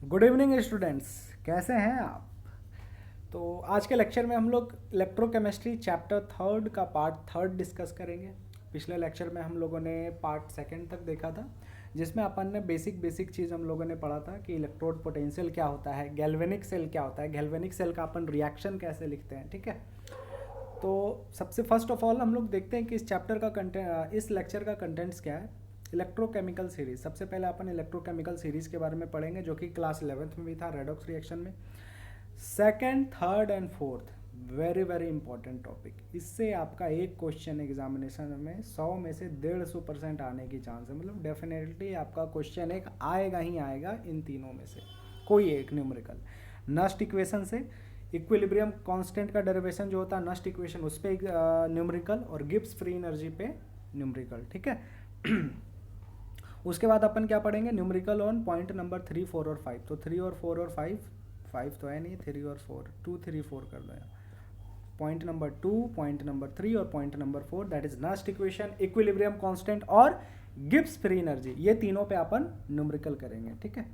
Good evening students, कैसे हैं आप। तो आज के लेक्चर में हम लोग इलेक्ट्रोकेमिस्ट्री चैप्टर थर्ड का पार्ट थर्ड डिस्कस करेंगे। पिछले लेक्चर में हम लोगों ने पार्ट सेकंड तक देखा था, जिसमें अपन ने बेसिक चीज़ हम लोगों ने पढ़ा था कि इलेक्ट्रोड पोटेंशियल क्या होता है, गैल्वेनिक सेल क्या होता है, गैल्वेनिक सेल का अपन रिएक्शन कैसे लिखते हैं। ठीक है, तो सबसे फर्स्ट ऑफ ऑल हम लोग देखते हैं कि इस चैप्टर का कंटेंट, इस लेक्चर का कंटेंट्स क्या है। इलेक्ट्रोकेमिकल सीरीज, सबसे पहले अपन इलेक्ट्रोकेमिकल सीरीज के बारे में पढ़ेंगे, जो कि क्लास 11th में भी था रेडॉक्स रिएक्शन में। Second, third and fourth very very important topic. इससे आपका एक क्वेश्चन एग्जामिनेशन में 100 में से 150% आने की चांस है। मतलब डेफिनेटली आपका क्वेश्चन एक आएगा ही आएगा इन तीनों में से कोई एक न्यूमेरिकल। नस्ट इक्वेशन से इक्विलिब्रियम कांस्टेंट का डेरिवेशन जो होता है नस्ट इक्वेशन, उस पर न्यूमेरिकल, और गिब्स फ्री एनर्जी पे न्यूमेरिकल। ठीक है उसके बाद अपन क्या पढ़ेंगे, न्यूमेरिकल ऑन पॉइंट नंबर 3, 4 और 5। तो 3 और 4 और 5 तो है नहीं, 3 और 4, 2, 3, 4 कर दो यार। पॉइंट नंबर 2, पॉइंट नंबर 3 और point number 4, that is Nernst equation, equilibrium constant और गिब्स फ्री एनर्जी। ये तीनों पे अपन न्यूमेरिकल करेंगे। ठीक है,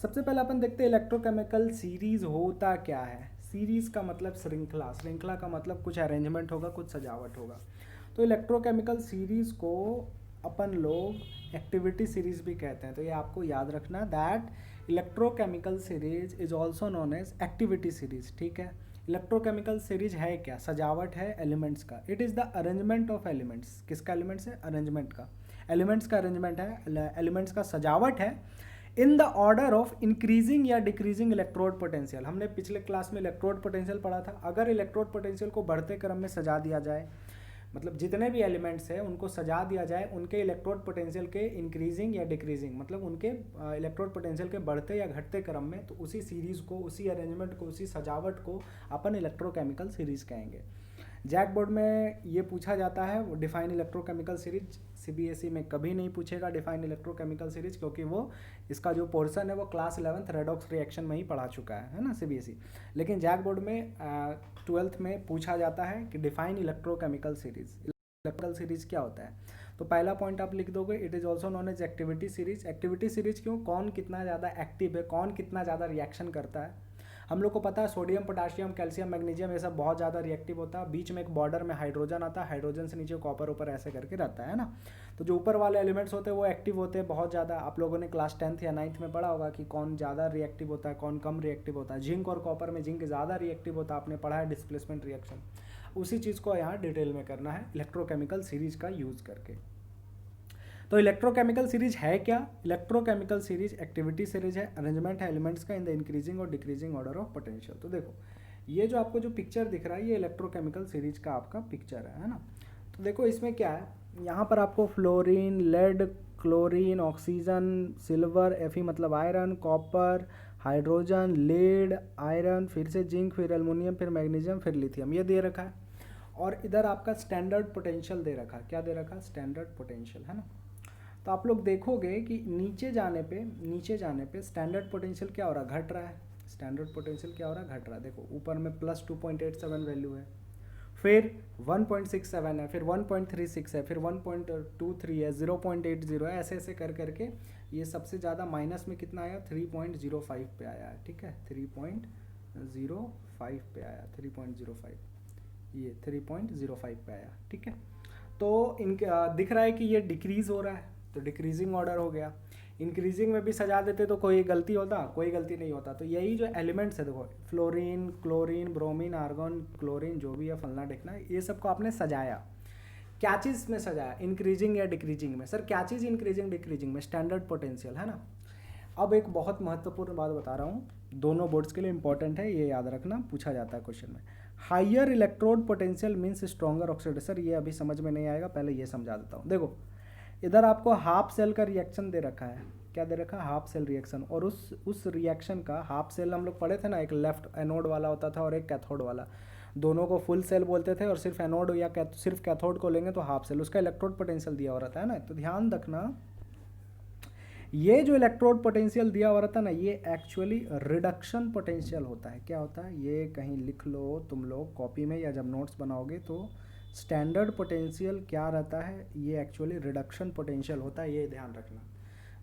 सबसे पहले अपन देखते हैं इलेक्ट्रोकेमिकल सीरीज होता क्या है। सीरीज का मतलब श्रृंखला, श्रृंखला का मतलब कुछ अरेंजमेंट होगा, कुछ सजावट होगा। तो इलेक्ट्रोकेमिकल सीरीज को अपन लोग एक्टिविटी सीरीज भी कहते हैं। तो ये आपको याद रखना, that electrochemical series is also known as activity series. ठीक है, इलेक्ट्रोकेमिकल सीरीज है क्या, सजावट है एलिमेंट्स का। It is the arrangement of elements. किसका एलिमेंट्स है, अरेंजमेंट का, एलिमेंट्स का अरेंजमेंट है, एलिमेंट्स का सजावट है in the order of increasing या डिक्रीजिंग इलेक्ट्रोड पोटेंशियल। हमने पिछले क्लास में इलेक्ट्रोड पोटेंशियल पढ़ा था। अगर इलेक्ट्रोड पोटेंशियल को बढ़ते क्रम में सजा दिया जाए, मतलब जितने भी एलिमेंट्स हैं उनको सजा दिया जाए, उनके इलेक्ट्रोड पोटेंशियल के इंक्रीजिंग या डिक्रीजिंग, मतलब उनके इलेक्ट्रोड पोटेंशियल के बढ़ते या घटते क्रम में, तो उसी सीरीज को, उसी अरेंजमेंट को, उसी सजावट को अपन इलेक्ट्रोकेमिकल सीरीज कहेंगे। जैक बोर्ड में ये पूछा जाता है डिफाइन इलेक्ट्रोकेमिकल सीरीज। सीबीएसई में कभी नहीं पूछेगा डिफाइन इलेक्ट्रोकेमिकल सीरीज, क्योंकि वो इसका जो पोर्शन है वो क्लास 11th रेडॉक्स रिएक्शन में ही पढ़ा चुका है ना सीबीएसई। लेकिन जैक बोर्ड में 12th में पूछा जाता है कि define electrochemical series. Electrical series क्या होता है, तो पहला पॉइंट आप लिख दोगे, it is also known as activity series. Activity series क्यों, कौन कितना ज़्यादा एक्टिव है, कौन कितना ज़्यादा रिएक्शन करता है। हम लोग को पता है सोडियम, पोटाशियम, कैल्शियम, मैग्नीशियम, ये सब बहुत ज़्यादा रिएक्टिव होता है। बीच में एक बॉर्डर में हाइड्रोजन आता है, हाइड्रोजन से नीचे कॉपर ऊपर ऐसे करके रहता है ना। तो जो ऊपर वाले एलिमेंट्स होते हैं वो एक्टिव होते हैं बहुत ज़्यादा। आप लोगों ने क्लास 10th या 9th में पढ़ा होगा कि कौन ज़्यादा रिएक्टिव होता है, कौन कम रिएक्टिव होता है। जिंक और कॉपर में जिंक ज़्यादा रिएक्टिव होता है, आपने पढ़ा है डिस्प्लेसमेंट रिएक्शन। उसी चीज़ को यहाँ डिटेल में करना है इलेक्ट्रोकेमिकल सीरीज का यूज़ करके। तो इलेक्ट्रोकेमिकल सीरीज है क्या, इलेक्ट्रोकेमिकल सीरीज एक्टिविटी सीरीज है, अरेंजमेंट है एलिमेंट्स का इन द इंक्रीजिंग और डिक्रीजिंग ऑर्डर ऑफ पोटेंशियल। तो देखो ये जो आपको जो पिक्चर दिख रहा है ये इलेक्ट्रोकेमिकल सीरीज का आपका पिक्चर है ना। तो देखो इसमें क्या है, यहाँ पर आपको fluorine, lead, chlorine, oxygen, silver, एफी मतलब iron, copper, hydrogen, lead, iron, फिर से जिंक, फिर एल्युमिनियम, फिर मैग्नीशियम, फिर लिथियम, ये दे रखा है। और इधर आपका स्टैंडर्ड पोटेंशियल दे रखा है। क्या दे रखा है, स्टैंडर्ड पोटेंशियल है ना। तो आप लोग देखोगे कि नीचे जाने पे स्टैंडर्ड पोटेंशियल क्या हो रहा है, घट रहा है। स्टैंडर्ड पोटेंशियल क्या हो रहा है, घट रहा है। देखो ऊपर में प्लस 2.87 वैल्यू है, फिर 1.67 है, फिर 1.36 है, फिर 1.23 है, 0.80 है, ऐसे ऐसे कर करके ये सबसे ज़्यादा माइनस में कितना आया, 3.05 पे आया है। ठीक है, 3.05 पे आया, 3.05, ये 3.05 पे आया। ठीक है, तो इनके दिख रहा है कि ये डिक्रीज़ हो रहा है, तो डिक्रीजिंग ऑर्डर हो गया। इंक्रीजिंग में भी सजा देते तो कोई गलती होता, कोई गलती नहीं होता। तो यही जो एलिमेंट्स है, देखो fluorine, chlorine, bromine, argon, chlorine, जो भी है फलना ढिकना, ये सबको आपने सजाया। क्या चीज़ में सजाया, इंक्रीजिंग या डिक्रीजिंग में। सर क्या चीज़ इंक्रीजिंग डिक्रीजिंग में, स्टैंडर्ड पोटेंशियल है ना। अब एक बहुत महत्वपूर्ण बात बता रहा हूँ, दोनों बोर्ड्स के लिए इंपॉर्टेंट है, ये याद रखना, पूछा जाता है क्वेश्चन में। Higher electrode potential means stronger oxidizer. Sir ये अभी समझ में नहीं आएगा, पहले ये समझा देता हूँ। देखो इधर आपको हाफ सेल का रिएक्शन दे रखा है। क्या दे रखा है, हाफ सेल रिएक्शन। और उस रिएक्शन का हाफ सेल हम लोग पढ़े थे ना, एक लेफ्ट एनोड वाला होता था और एक कैथोड वाला। दोनों को फुल सेल बोलते थे, और सिर्फ एनोड या सिर्फ कैथोड को लेंगे तो हाफ सेल। उसका इलेक्ट्रोड पोटेंशियल दिया हुआ रहता है ना। तो ध्यान रखना, ये जो इलेक्ट्रोड पोटेंशियल दिया हुआ रहता है ना, ये एक्चुअली रिडक्शन पोटेंशियल होता है। क्या होता है, ये कहीं लिख लो तुम लोग कॉपी में, या जब नोट्स बनाओगे तो स्टैंडर्ड पोटेंशियल क्या रहता है, ये एक्चुअली रिडक्शन पोटेंशियल होता है, ये ध्यान रखना।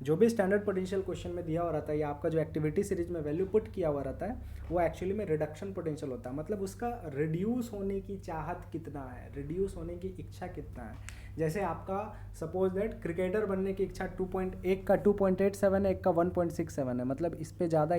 जो भी स्टैंडर्ड पोटेंशियल क्वेश्चन में दिया हुआ रहता है या आपका जो एक्टिविटी सीरीज में वैल्यू पुट किया हुआ रहता है वो एक्चुअली में रिडक्शन पोटेंशियल होता है, मतलब उसका रिड्यूस होने की चाहत कितना है, रिड्यूस होने की इच्छा कितना है। जैसे आपका सपोज दैट क्रिकेटर बनने की इच्छा 2.1 का 2.87 है, एक का 1.67 है, मतलब इस पे ज़्यादा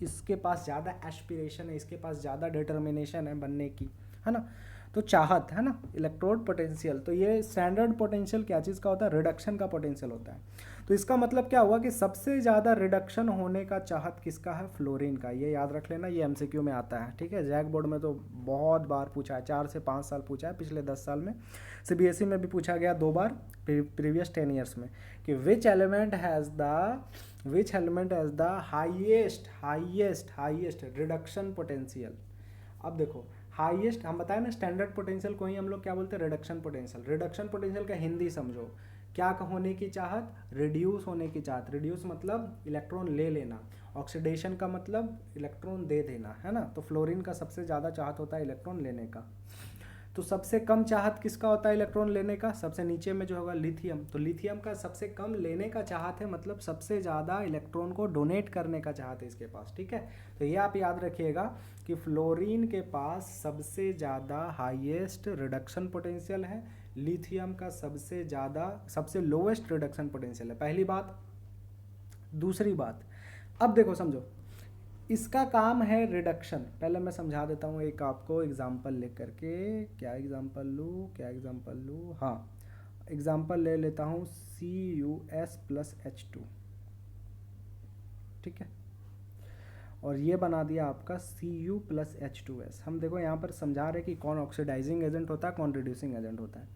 इसके पास ज़्यादा एस्पिरेशन है, इसके पास ज़्यादा डिटर्मिनेशन है बनने की, है ना। तो चाहत है ना, इलेक्ट्रोड पोटेंशियल। तो ये स्टैंडर्ड पोटेंशियल क्या चीज़ का होता है, रिडक्शन का पोटेंशियल होता है। तो इसका मतलब क्या हुआ कि सबसे ज़्यादा रिडक्शन होने का चाहत किसका है, फ्लोरीन का। ये याद रख लेना, ये एमसीक्यू में आता है, ठीक है। जैक बोर्ड में तो बहुत बार पूछा है, 4 से 5 साल पूछा है पिछले 10 साल में। सीबीएसई में भी पूछा गया 2 बार प्रीवियस 10 ईयर्स में कि which element has the highest reduction potential. अब देखो हाईएस्ट हम बताए ना, स्टैंडर्ड पोटेंशियल को ही हम लोग क्या बोलते हैं, रिडक्शन पोटेंशियल। रिडक्शन पोटेंशियल का हिंदी समझो, क्या होने की चाहत, रिड्यूस होने की चाहत। रिड्यूस मतलब इलेक्ट्रॉन ले लेना, ऑक्सीडेशन का मतलब इलेक्ट्रॉन दे देना, है ना। तो फ्लोरीन का सबसे ज़्यादा चाहत होता है इलेक्ट्रॉन लेने का। तो सबसे कम चाहत किसका होता है इलेक्ट्रॉन लेने का, सबसे नीचे में जो होगा लिथियम। तो लिथियम का सबसे कम लेने का चाहत है, मतलब सबसे ज़्यादा इलेक्ट्रॉन को डोनेट करने का चाहत है इसके पास, ठीक है। तो ये आप याद रखिएगा कि फ्लोरीन के पास सबसे ज़्यादा हाईएस्ट रिडक्शन पोटेंशियल है, लिथियम का सबसे लोवेस्ट रिडक्शन पोटेंशियल है, पहली बात। दूसरी बात, अब देखो समझो, इसका काम है रिडक्शन। पहले मैं समझा देता हूँ एक आपको एग्जाम्पल ले करके। क्या एग्जाम्पल लूँ, हाँ एग्जाम्पल ले लेता हूँ CuS+H2, ठीक है। और ये बना दिया आपका Cu+H2S। हम देखो यहाँ पर समझा रहे कि कौन ऑक्सीडाइजिंग एजेंट होता है, कौन रिड्यूसिंग एजेंट होता है।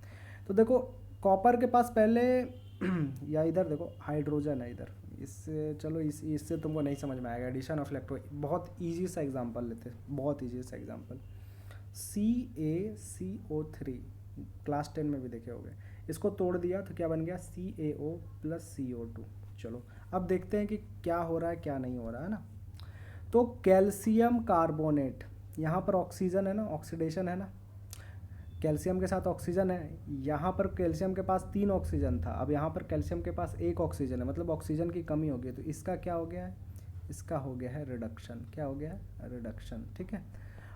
तो देखो कॉपर के पास पहले या इधर देखो हाइड्रोजन है इधर, इससे चलो इससे तुमको नहीं समझ में आएगा। एडिशन ऑफ इलेक्ट्रो, बहुत इजी सा एग्जांपल लेते हैं, बहुत इजी सा एग्जांपल। CaCO3 क्लास 10 में भी देखे होंगे। इसको तोड़ दिया तो क्या बन गया, CaO+CO2। चलो अब देखते हैं कि क्या हो रहा है क्या नहीं हो रहा है ना। तो कैल्शियम कार्बोनेट, यहाँ पर ऑक्सीजन है ना, ऑक्सीडेशन है ना, कैल्शियम के साथ ऑक्सीजन है। यहाँ पर कैल्शियम के पास 3 ऑक्सीजन था, अब यहाँ पर कैल्शियम के पास 1 ऑक्सीजन है, मतलब ऑक्सीजन की कमी हो गई। तो इसका क्या हो गया है, इसका हो गया है रिडक्शन। क्या हो गया है, रिडक्शन, ठीक है।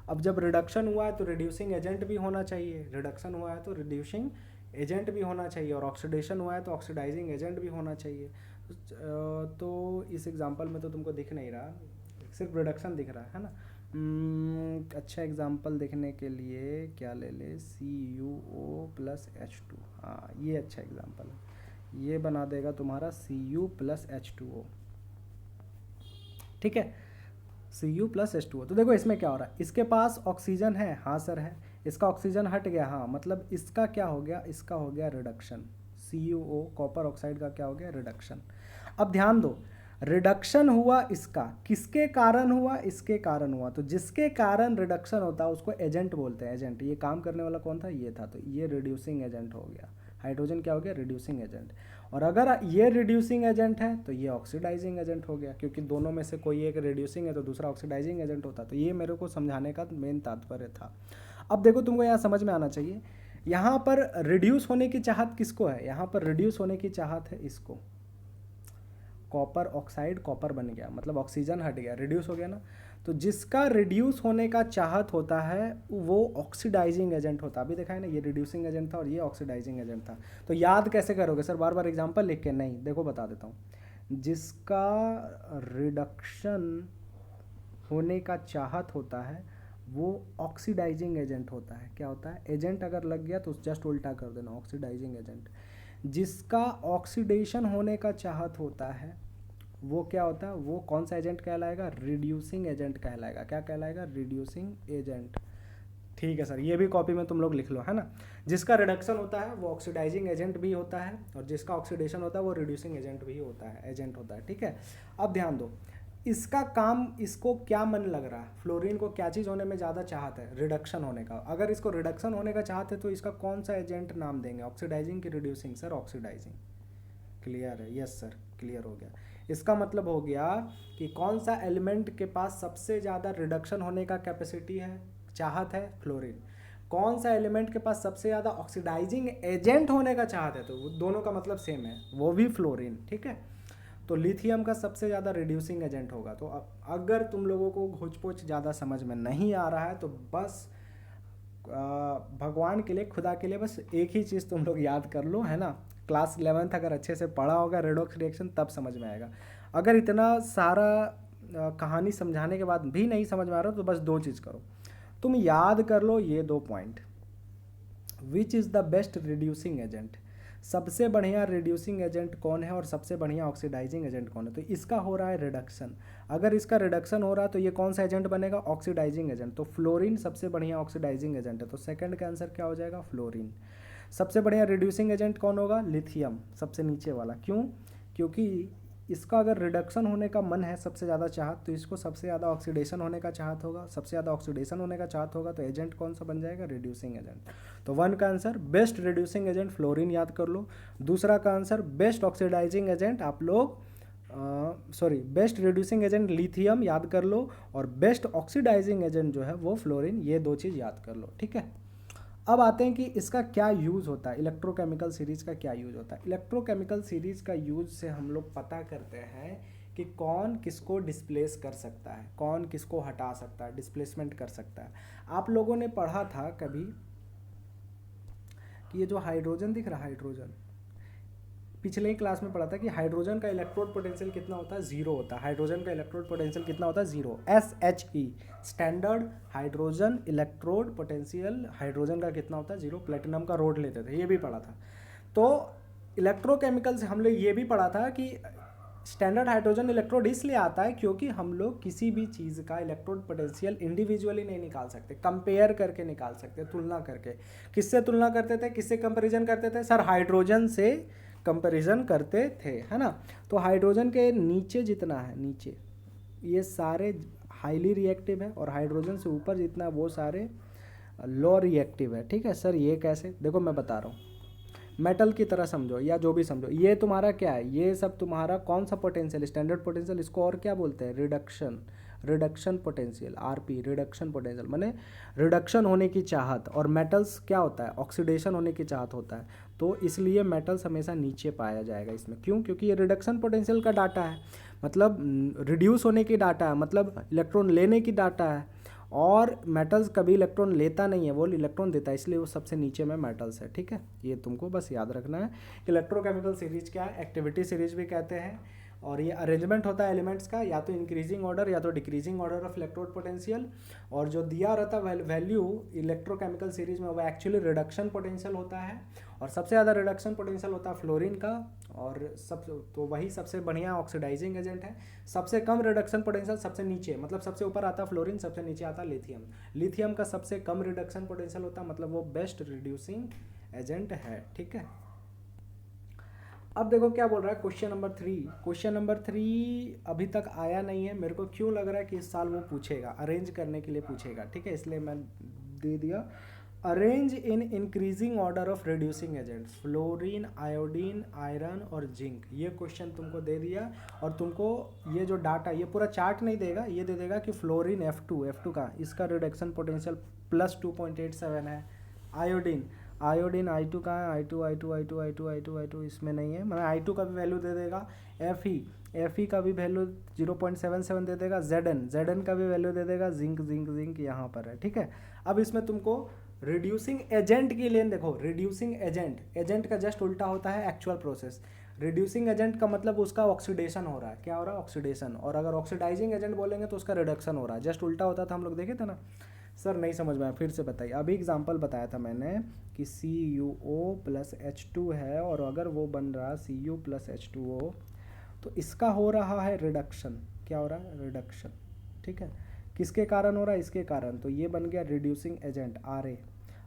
अब जब रिडक्शन हुआ है तो रिड्यूसिंग एजेंट भी होना चाहिए, रिडक्शन हुआ है तो रिड्यूसिंग एजेंट भी होना चाहिए, और ऑक्सीडेशन हुआ है तो ऑक्सीडाइजिंग एजेंट भी होना चाहिए। तो इस एग्जाम्पल में तो तुमको दिख नहीं रहा, सिर्फ रिडक्शन दिख रहा है ना। अच्छा एग्जाम्पल देखने के लिए क्या ले ले, CuO+H2। हाँ ये अच्छा एग्जाम्पल है, ये बना देगा तुम्हारा Cu+H2O, ठीक है। Cu+H2O। तो देखो इसमें क्या हो रहा है, इसके पास ऑक्सीजन है, हाँ सर है, इसका ऑक्सीजन हट गया, हाँ, मतलब इसका क्या हो गया, इसका हो गया रिडक्शन। CuO कॉपर ऑक्साइड का क्या हो गया, रिडक्शन। अब ध्यान दो, रिडक्शन हुआ इसका, किसके कारण हुआ, इसके कारण हुआ। तो जिसके कारण रिडक्शन होता है उसको एजेंट बोलते हैं, एजेंट। ये काम करने वाला कौन था, ये था, तो ये रिड्यूसिंग एजेंट हो गया। हाइड्रोजन क्या हो गया, रिड्यूसिंग एजेंट। और अगर ये रिड्यूसिंग एजेंट है तो ये ऑक्सीडाइजिंग एजेंट हो गया, क्योंकि दोनों में से कोई एक रिड्यूसिंग है तो दूसरा ऑक्सीडाइजिंग एजेंट होता। तो ये मेरे को समझाने का मेन तात्पर्य था। अब देखो तुमको यहाँ समझ में आना चाहिए, यहाँ पर रिड्यूस होने की चाहत किसको है, यहाँ पर रिड्यूस होने की चाहत है इसको, कॉपर ऑक्साइड, कॉपर बन गया, मतलब ऑक्सीजन हट गया, रिड्यूस हो गया ना। तो जिसका रिड्यूस होने का चाहत होता है वो ऑक्सीडाइजिंग एजेंट होता है। अभी देखा है ना, ये रिड्यूसिंग एजेंट था और ये ऑक्सीडाइजिंग एजेंट था। तो याद कैसे करोगे सर, बार बार एग्जांपल लिख के नहीं, देखो बता देता हूँ। जिसका रिडक्शन होने का चाहत होता है वो ऑक्सीडाइजिंग एजेंट होता है। क्या होता है, एजेंट अगर लग गया तो जस्ट उल्टा कर देना, ऑक्सीडाइजिंग एजेंट। जिसका ऑक्सीडेशन होने का चाहत होता है वो क्या होता है, वो कौन सा एजेंट कहलाएगा, रिड्यूसिंग एजेंट कहलाएगा। क्या कहलाएगा, रिड्यूसिंग एजेंट। ठीक है सर, ये भी कॉपी में तुम लोग लिख लो, है ना। जिसका रिडक्शन होता है वो ऑक्सीडाइजिंग एजेंट भी होता है, और जिसका ऑक्सीडेशन होता है वो रिड्यूसिंग एजेंट भी होता है, एजेंट होता है, ठीक है। अब ध्यान दो, इसका काम, इसको क्या मन लग रहा है, फ्लोरीन को क्या चीज़ होने में ज़्यादा चाहत है, रिडक्शन होने का। अगर इसको रिडक्शन होने का चाहत है तो इसका कौन सा एजेंट नाम देंगे, ऑक्सीडाइजिंग की रिड्यूसिंग, सर ऑक्सीडाइजिंग। क्लियर है, यस सर क्लियर हो गया। इसका मतलब हो गया कि कौन सा एलिमेंट के पास सबसे ज़्यादा रिडक्शन होने का कैपेसिटी है, चाहत है, फ्लोरीन। कौन सा एलिमेंट के पास सबसे ज़्यादा ऑक्सीडाइजिंग एजेंट होने का चाहत है, तो वो दोनों का मतलब सेम है, वो भी फ्लोरीन, ठीक है। तो लिथियम का सबसे ज़्यादा रिड्यूसिंग एजेंट होगा। तो अगर तुम लोगों को घोच पोच ज़्यादा समझ में नहीं आ रहा है तो बस भगवान के लिए, खुदा के लिए बस एक ही चीज़ तुम लोग याद कर लो, है ना, क्लास 11th अगर अच्छे से पढ़ा होगा रेडॉक्स रिएक्शन तब समझ में आएगा। अगर इतना सारा कहानी समझाने के बाद भी नहीं समझ में आ रहा तो बस दो चीज़ करो, तुम याद कर लो ये दो point. Which is the best reducing agent, सबसे बढ़िया रिड्यूसिंग एजेंट कौन है और सबसे बढ़िया ऑक्सीडाइजिंग एजेंट कौन है। तो इसका हो रहा है रिडक्शन, अगर इसका रिडक्शन हो रहा है तो ये कौन सा एजेंट बनेगा, ऑक्सीडाइजिंग एजेंट। तो फ्लोरीन सबसे बढ़िया ऑक्सीडाइजिंग एजेंट है, तो सेकंड का आंसर क्या हो जाएगा, फ्लोरीन। सबसे बढ़िया रिड्यूसिंग एजेंट कौन होगा, लिथियम, सबसे नीचे वाला। क्यों, क्योंकि इसका अगर रिडक्शन होने का मन है सबसे ज़्यादा चाहत, तो इसको सबसे ज़्यादा ऑक्सीडेशन होने का चाहत होगा, सबसे ज़्यादा ऑक्सीडेशन होने का चाहत होगा, तो एजेंट कौन सा बन जाएगा, रिड्यूसिंग एजेंट। तो 1 का answer best reducing agent fluorine याद कर लो। दूसरा का आंसर बेस्ट ऑक्सीडाइजिंग एजेंट आप लोग बेस्ट रिड्यूसिंग एजेंट लिथियम याद कर लो, और बेस्ट ऑक्सीडाइजिंग एजेंट जो है वो फ्लोरीन। ये दो चीज़ याद कर लो, ठीक है। अब आते हैं कि इसका क्या यूज़ होता है, इलेक्ट्रोकेमिकल सीरीज़ का क्या यूज़ होता है। इलेक्ट्रोकेमिकल सीरीज़ का यूज़ से हम लोग पता करते हैं कि कौन किसको डिस्प्लेस कर सकता है, कौन किसको हटा सकता है, डिस्प्लेसमेंट कर सकता है। आप लोगों ने पढ़ा था कभी कि ये जो हाइड्रोजन दिख रहा है, हाइड्रोजन, पिछले ही क्लास में पढ़ा था कि हाइड्रोजन का इलेक्ट्रोड पोटेंशियल कितना होता है, जीरो होता है। हाइड्रोजन का इलेक्ट्रोड पोटेंशियल कितना होता है, zero, SHE, standard hydrogen electrode potential hydrogen का कितना होता है, जीरो। प्लेटिनम का रोड लेते थे, ये भी पढ़ा था। तो इलेक्ट्रोकेमिकल से हम लोग ये भी पढ़ा था कि स्टैंडर्ड हाइड्रोजन इलेक्ट्रोड इसलिए आता है क्योंकि हम लोग किसी भी चीज़ का इलेक्ट्रोड पोटेंशियल इंडिविजुअली नहीं निकाल सकते, कंपेयर करके निकाल सकते, तुलना करके। किससे तुलना करते थे, किससे कंपेरिजन करते थे, सर हाइड्रोजन से कंपैरिजन करते थे, है ना। तो हाइड्रोजन के नीचे जितना है, नीचे ये सारे हाईली रिएक्टिव है, और हाइड्रोजन से ऊपर जितना वो सारे लो रिएक्टिव है, ठीक है। सर ये कैसे, देखो मैं बता रहा हूँ, मेटल की तरह समझो या जो भी समझो, ये तुम्हारा क्या है, ये सब तुम्हारा कौन सा पोटेंशियल, स्टैंडर्ड पोटेंशियल, इसको और क्या बोलते हैं, reduction potential, RP, reduction potential माने रिडक्शन होने की चाहत। और मेटल्स क्या होता है, ऑक्सीडेशन होने की चाहत होता है। तो इसलिए मेटल्स हमेशा नीचे पाया जाएगा इसमें। क्यों, क्योंकि ये रिडक्शन पोटेंशियल का डाटा है, मतलब रिड्यूस होने की डाटा है, मतलब इलेक्ट्रॉन लेने की डाटा है। और मेटल्स कभी इलेक्ट्रॉन लेता नहीं है, वो इलेक्ट्रॉन देता है, इसलिए वो सबसे नीचे में मेटल्स है, ठीक है। ये तुमको बस याद रखना है। इलेक्ट्रोकेमिकल सीरीज क्या है, एक्टिविटी सीरीज भी कहते हैं। और ये अरेंजमेंट होता है एलिमेंट्स का, या तो इंक्रीजिंग ऑर्डर या तो decreasing order of electrode potential. और जो दिया रहता है वैल्यू इलेक्ट्रोकेमिकल सीरीज में, वो एक्चुअली रिडक्शन पोटेंशियल होता है। और सबसे ज़्यादा रिडक्शन पोटेंशियल होता है फ्लोरीन का, और तो वही सबसे बढ़िया ऑक्सीडाइजिंग एजेंट है। सबसे कम रिडक्शन पोटेंशियल सबसे नीचे, मतलब सबसे ऊपर आता है फ्लोरीन, सबसे नीचे आता है लिथियम। लिथियम का सबसे कम रिडक्शन पोटेंशियल होता है, मतलब वो बेस्ट रिड्यूसिंग एजेंट है, ठीक है। अब देखो क्या बोल रहा है, क्वेश्चन नंबर 3। क्वेश्चन नंबर 3 अभी तक आया नहीं है, मेरे को क्यों लग रहा है कि इस साल वो पूछेगा, अरेंज करने के लिए पूछेगा, ठीक है, इसलिए मैं दे दिया। Arrange in increasing order of reducing agents, fluorine, iodine, iron और जिंक। ये क्वेश्चन तुमको दे दिया, और तुमको ये जो डाटा, ये पूरा चार्ट नहीं देगा, ये दे देगा कि फ्लोरीन F2 का इसका रिडक्शन पोटेंशियल +2.87 है। आयोडीन I2 का है, I2 इसमें नहीं है, मतलब I2 का भी वैल्यू दे देगा। Fe का भी वैल्यू 0.77 दे देगा। Zn का भी वैल्यू दे देगा। जिंक यहाँ पर है, ठीक है। अब इसमें तुमको रिड्यूसिंग एजेंट की लेन देखो, रिड्यूसिंग एजेंट का जस्ट उल्टा होता है एक्चुअल प्रोसेस। रिड्यूसिंग एजेंट का मतलब उसका ऑक्सीडेशन हो रहा है, क्या हो रहा है, ऑक्सीडेशन। और अगर ऑक्सीडाइजिंग एजेंट बोलेंगे तो उसका रिडक्शन हो रहा है, जस्ट उल्टा होता था, हम लोग देखे थे ना। सर नहीं समझ में आया, फिर से बताइए। अभी एग्जांपल बताया था मैंने कि CuO+H2 है, और अगर वो बन रहा Cu+H2O, तो इसका हो रहा है रिडक्शन। क्या हो रहा है, रिडक्शन, ठीक है। किसके कारण हो रहा है, इसके कारण। तो ये बन गया रिड्यूसिंग एजेंट Ra।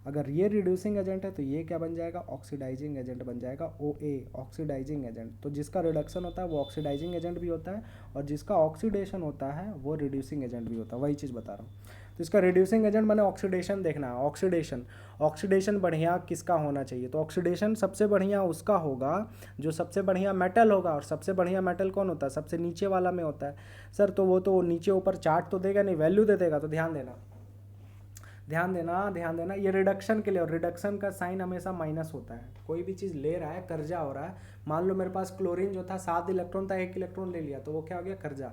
अगर ये रिड्यूसिंग एजेंट है तो ये क्या बन जाएगा, ऑक्सीडाइजिंग एजेंट बन जाएगा OA, ऑक्सीडाइजिंग एजेंट। तो जिसका रिडक्शन होता है वो ऑक्सीडाइजिंग एजेंट भी होता है, और जिसका ऑक्सीडेशन होता है वो रिड्यूसिंग एजेंट भी होता है, वही चीज़ बता रहा हूँ। तो इसका रिड्यूसिंग एजेंट मैंने ऑक्सीडेशन देखना है। ऑक्सीडेशन बढ़िया किसका होना चाहिए, तो ऑक्सीडेशन सबसे बढ़िया उसका होगा जो सबसे बढ़िया मेटल होगा। और सबसे बढ़िया मेटल कौन होता है, सबसे नीचे वाला में होता है। सर तो वो तो नीचे ऊपर चार्ट तो देगा नहीं, वैल्यू दे देगा। तो ध्यान देना, ध्यान देना, ये रिडक्शन के लिए, और रिडक्शन का साइन हमेशा माइनस होता है। कोई भी चीज़ ले रहा है, कर्जा हो रहा है, मान लो मेरे पास क्लोरीन जो था 7 इलेक्ट्रॉन था, 1 इलेक्ट्रॉन ले लिया, तो वो क्या हो गया, कर्जा।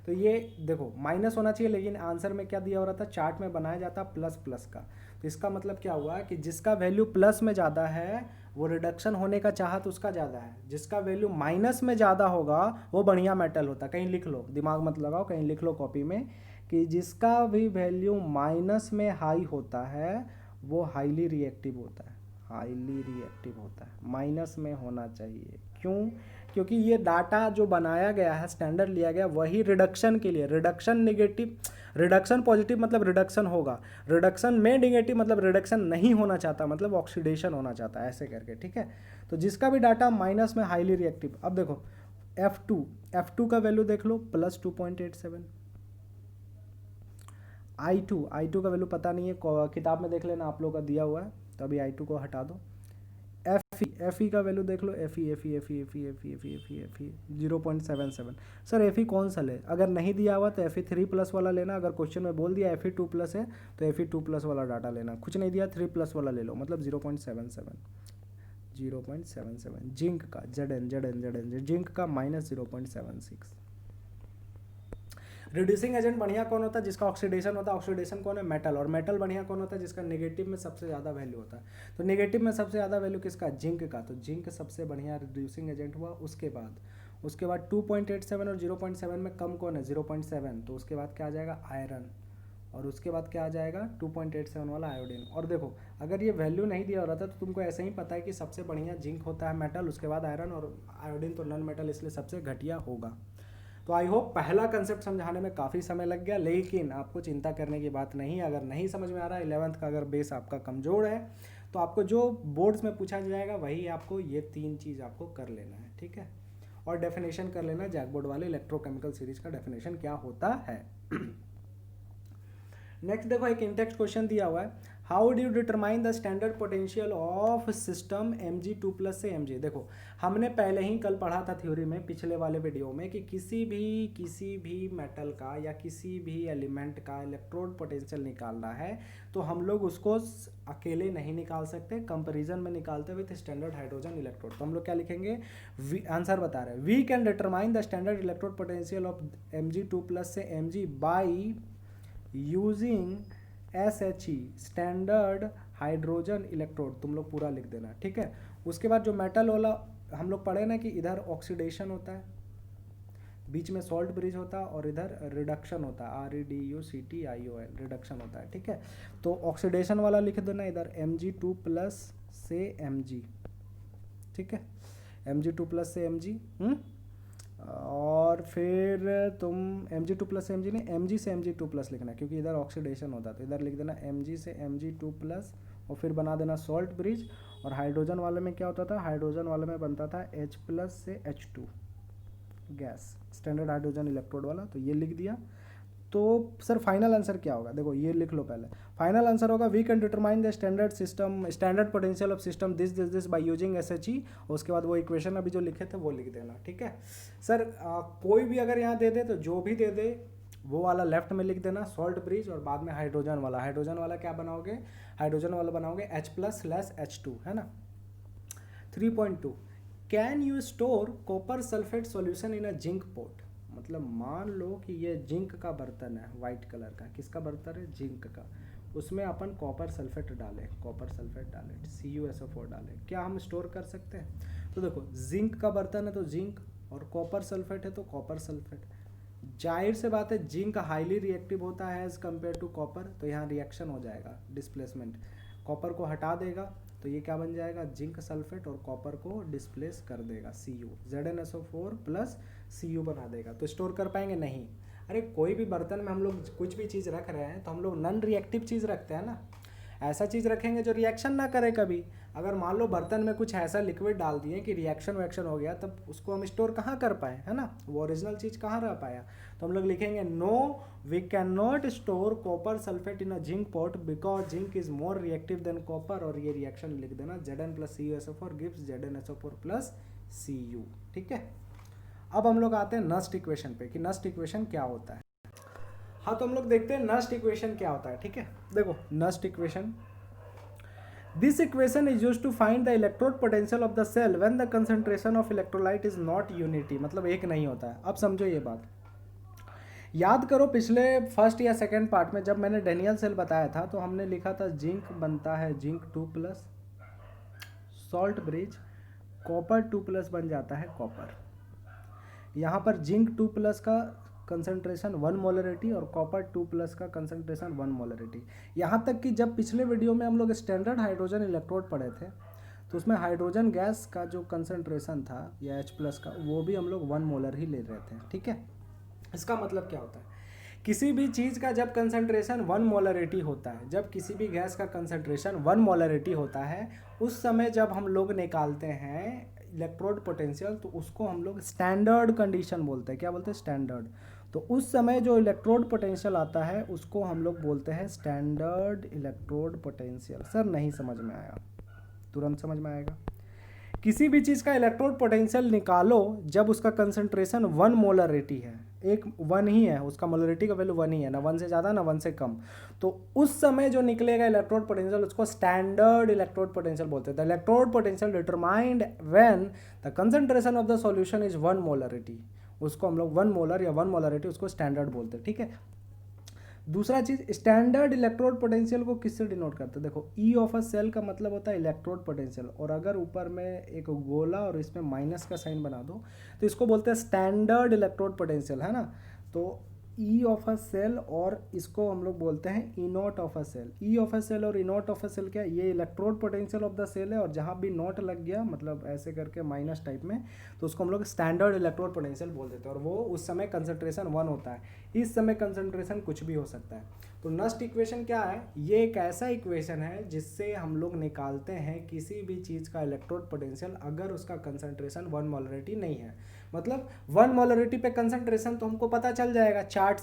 तो ये देखो माइनस होना चाहिए, लेकिन आंसर में क्या दिया हो रहा था, चार्ट में बनाया जाता प्लस प्लस का। तो इसका मतलब क्या हुआ कि जिसका वैल्यू प्लस में ज़्यादा है वो रिडक्शन होने का चाहत उसका ज़्यादा है, जिसका वैल्यू माइनस में ज़्यादा होगा वो बढ़िया मेटल होता है। कहीं लिख लो, दिमाग मत लगाओ, कहीं लिख लो कॉपी में कि जिसका भी वैल्यू माइनस में हाई होता है वो हाईली रिएक्टिव होता है, हाईली रिएक्टिव होता है, माइनस में होना चाहिए। क्यों? क्योंकि ये डाटा जो बनाया गया है, स्टैंडर्ड लिया गया वही रिडक्शन के लिए, रिडक्शन नेगेटिव, रिडक्शन पॉजिटिव मतलब रिडक्शन होगा, रिडक्शन में नेगेटिव मतलब रिडक्शन नहीं होना चाहता, मतलब ऑक्सीडेशन होना चाहता है, ऐसे करके, ठीक है। तो जिसका भी डाटा माइनस में हाईली रिएक्टिव। अब देखो F2 का वैल्यू देख लो प्लस 2.87, I2 का वैल्यू पता नहीं है, किताब में देख लेना, आप लोग का दिया हुआ है, तो अभी I2 को हटा दो। Fe का वैल्यू देख लो, Fe 0.77। सर Fe कौन सा ले? अगर नहीं दिया हुआ तो Fe3 प्लस वाला लेना, अगर क्वेश्चन में बोल दिया Fe2 प्लस है तो Fe2 प्लस वाला डाटा लेना, कुछ नहीं दिया 3 प्लस वाला ले लो, मतलब 0.77 जिंक का, Zn जिंक का -0.76। रिड्यूसिंग एजेंट बढ़िया कौन होता है, जिसका ऑक्सीडेशन होता है, ऑक्सीडेशन कौन है, मेटल, और मेटल बढ़िया कौन होता है, जिसका नेगेटिव में सबसे ज़्यादा वैल्यू होता है। तो नेगेटिव में सबसे ज़्यादा वैल्यू किसका, जिंक का, तो जिंक सबसे बढ़िया रिड्यूसिंग एजेंट हुआ। उसके बाद 2.87 और 0.7 में कम कौन है, 0.7, तो उसके बाद क्या आ जाएगा, आयरन, और उसके बाद क्या आ जाएगा 2.87 वाला आयोडीन। और देखो अगर ये वैल्यू नहीं दिया हो रहा था तो तुमको ऐसे ही पता है कि सबसे बढ़िया जिंक होता है मेटल, उसके बाद आयरन, और आयोडीन तो नॉन मेटल, इसलिए सबसे घटिया होगा। तो आई होप पहला कंसेप्ट समझाने में काफ़ी समय लग गया, लेकिन आपको चिंता करने की बात नहीं। अगर नहीं समझ में आ रहा है, 11th का अगर बेस आपका कमज़ोर है तो आपको जो बोर्ड्स में पूछा जाएगा वही आपको, ये 3 चीज़ आपको कर लेना है, ठीक है। और डेफिनेशन कर लेना, जैकबोर्ड वाले इलेक्ट्रोकेमिकल सीरीज का डेफिनेशन क्या होता है। नेक्स्ट देखो एक इंटेक्स्ट क्वेश्चन दिया हुआ है, how do you determine the standard potential of system Mg2+ से Mg। देखो हमने पहले ही कल पढ़ा था थ्योरी में, पिछले वाले वीडियो में, कि किसी भी मेटल का या किसी भी एलिमेंट का इलेक्ट्रोड पोटेंशियल निकालना है तो हम लोग उसको अकेले नहीं निकाल सकते, कंपेरिजन में निकालते विथ स्टैंडर्ड हाइड्रोजन इलेक्ट्रोड। तो हम लोग क्या लिखेंगे, आंसर बता रहे हैं, we can determine the standard electrode potential of Mg2+ से Mg by using SHE standard hydrogen electrode. तुम लोग पूरा लिख देना, ठीक है। उसके बाद जो मेटल वाला हम लोग पढ़े ना कि इधर ऑक्सीडेशन होता है, बीच में सॉल्ट ब्रिज होता है, और इधर रिडक्शन होता है, REDUCTION रिडक्शन होता है, ठीक है। तो ऑक्सीडेशन वाला लिख देना इधर Mg2+ से Mg, ठीक है, Mg2+ से Mg। और फिर तुम Mg2+ से Mg नहीं, Mg से Mg2+ लिखना है, क्योंकि इधर ऑक्सीडेशन होता है, तो इधर लिख देना Mg से Mg2+, और फिर बना देना सॉल्ट ब्रिज। और हाइड्रोजन वाले में क्या होता था, हाइड्रोजन वाले में बनता था H+ से H2 gas, standard hydrogen electrode वाला, तो ये लिख दिया। तो सर फाइनल आंसर क्या होगा, देखो ये लिख लो पहले, फाइनल आंसर होगा we can determine the standard potential of system this by using SHE। उसके बाद वो इक्वेशन अभी जो लिखे थे वो लिख देना, ठीक है। सर कोई भी अगर यहाँ दे दे तो जो भी दे दे वो वाला लेफ्ट में लिख देना, सॉल्ट ब्रिज, और बाद में हाइड्रोजन वाला क्या बनाओगे, हाइड्रोजन वाला बनाओगे H+/H2, है ना। 3.2 can you store copper sulphate solution in a zinc pot. मतलब मान लो कि ये जिंक का बर्तन है, वाइट कलर का, किसका बर्तन है, जिंक का, उसमें अपन कॉपर सल्फेट डालें, CuSO4 डालें, क्या हम स्टोर कर सकते हैं। तो देखो जिंक का बर्तन है तो जिंक, और कॉपर सल्फेट है तो कॉपर सल्फेट, जाहिर से बात है जिंक हाईली रिएक्टिव होता है एज कम्पेयर टू कॉपर, तो यहाँ रिएक्शन हो जाएगा, डिस्प्लेसमेंट, कॉपर को हटा देगा तो ये क्या बन जाएगा, जिंक सल्फेट, और कॉपर को डिस्प्लेस कर देगा, Cu, ZnSO4 प्लस Cu बना देगा। तो स्टोर कर पाएंगे, नहीं। अरे कोई भी बर्तन में हम लोग कुछ भी चीज़ रख रहे हैं तो हम लोग नॉन रिएक्टिव चीज़ रखते हैं ना, ऐसा चीज़ रखेंगे जो रिएक्शन ना करे कभी। अगर मान लो बर्तन में कुछ ऐसा लिक्विड डाल दिए कि रिएक्शन वैक्शन हो गया, तब उसको हम स्टोर कहाँ कर पाए, है ना, वो ओरिजिनल चीज़ कहाँ रह पाया। तो हम लोग लिखेंगे no we can not store copper sulphate in a zinc pot because zinc is more reactive than copper, और ये रिएक्शन लिख देना Zn + CuSO4 gives ZnSO4 + Cu, ठीक है। अब हम लोग आते हैं नस्ट इक्वेशन पे कि नस्ट इक्वेशन क्या होता है। हाँ, तो हम लोग देखते हैं नस्ट इक्वेशन क्या होता है। ठीक है, देखो Nernst equation, this equation is used to find the electrode potential of the cell when the concentration of electrolyte is not unity, मतलब एक नहीं होता है। अब समझो ये बात, याद करो पिछले फर्स्ट या सेकंड पार्ट में जब मैंने डेनियल सेल बताया था तो हमने लिखा था जिंक बनता है जिंक 2+, सॉल्ट ब्रिज कॉपर 2+ बन जाता है कॉपर। यहाँ पर जिंक 2+ का कंसंट्रेशन 1 मोलरिटी और कॉपर 2+ का कंसंट्रेशन 1 मोलरिटी। यहाँ तक कि जब पिछले वीडियो में हम लोग स्टैंडर्ड हाइड्रोजन इलेक्ट्रोड पढ़े थे तो उसमें हाइड्रोजन गैस का जो कंसंट्रेशन था या H+ का, वो भी हम लोग 1 मोलर ही ले रहे थे। ठीक है, इसका मतलब क्या होता है, किसी भी चीज़ का जब कंसंट्रेशन 1 मोलरिटी होता है, जब किसी भी गैस का कंसंट्रेशन 1 मोलरिटी होता है, उस समय जब हम लोग निकालते हैं इलेक्ट्रोड पोटेंशियल तो उसको हम लोग स्टैंडर्ड कंडीशन बोलते हैं। क्या बोलते हैं? स्टैंडर्ड। तो उस समय जो इलेक्ट्रोड पोटेंशियल आता है उसको हम लोग बोलते हैं स्टैंडर्ड इलेक्ट्रोड पोटेंशियल। सर नहीं समझ में आया, तुरंत समझ में आएगा। किसी भी चीज़ का इलेक्ट्रोड पोटेंशियल निकालो जब उसका कंसंट्रेशन 1 मोलरिटी है, एक 1 ही है, उसका मोलरिटी का वैल्यू 1 ही है, ना 1 से ज़्यादा ना 1 से कम, तो उस समय जो निकलेगा इलेक्ट्रोड पोटेंशियल उसको स्टैंडर्ड इलेक्ट्रोड पोटेंशियल बोलते हैं। The electrode potential determined when the concentration of the solution is 1 molarity, उसको हम लोग 1 मोलर या 1 मोलरिटी उसको स्टैंडर्ड बोलते हैं। ठीक है, दूसरा चीज, स्टैंडर्ड इलेक्ट्रोड पोटेंशियल को किससे डिनोट करते हैं? देखो ई ऑफ अ सेल का मतलब होता है इलेक्ट्रोड पोटेंशियल, और अगर ऊपर में एक गोला और इसमें माइनस का साइन बना दो तो इसको बोलते हैं स्टैंडर्ड इलेक्ट्रोड पोटेंशियल, है ना। तो ई ऑफ अ सेल और इसको हम लोग बोलते हैं E naught of a cell. E of a cell और E naught of a cell क्या है? ये electrode potential of the cell है, और जहाँ भी नॉट लग गया मतलब ऐसे करके माइनस टाइप में, तो उसको हम लोग स्टैंडर्ड इलेक्ट्रोड पोटेंशियल बोल देते हैं, और वो उस समय कंसंट्रेशन 1 होता है। इस समय कंसंट्रेशन कुछ भी हो सकता है। तो नस्ट इक्वेशन क्या है? ये एक ऐसा इक्वेशन है जिससे हम लोग निकालते हैं किसी भी चीज़ का इलेक्ट्रोड पोटेंशियल अगर उसका कंसंट्रेशन 1 मोलरिटी नहीं है। मतलब 1 मोलरिटी पे कंसंट्रेशन तो हमको पता चल जाएगा चार्ट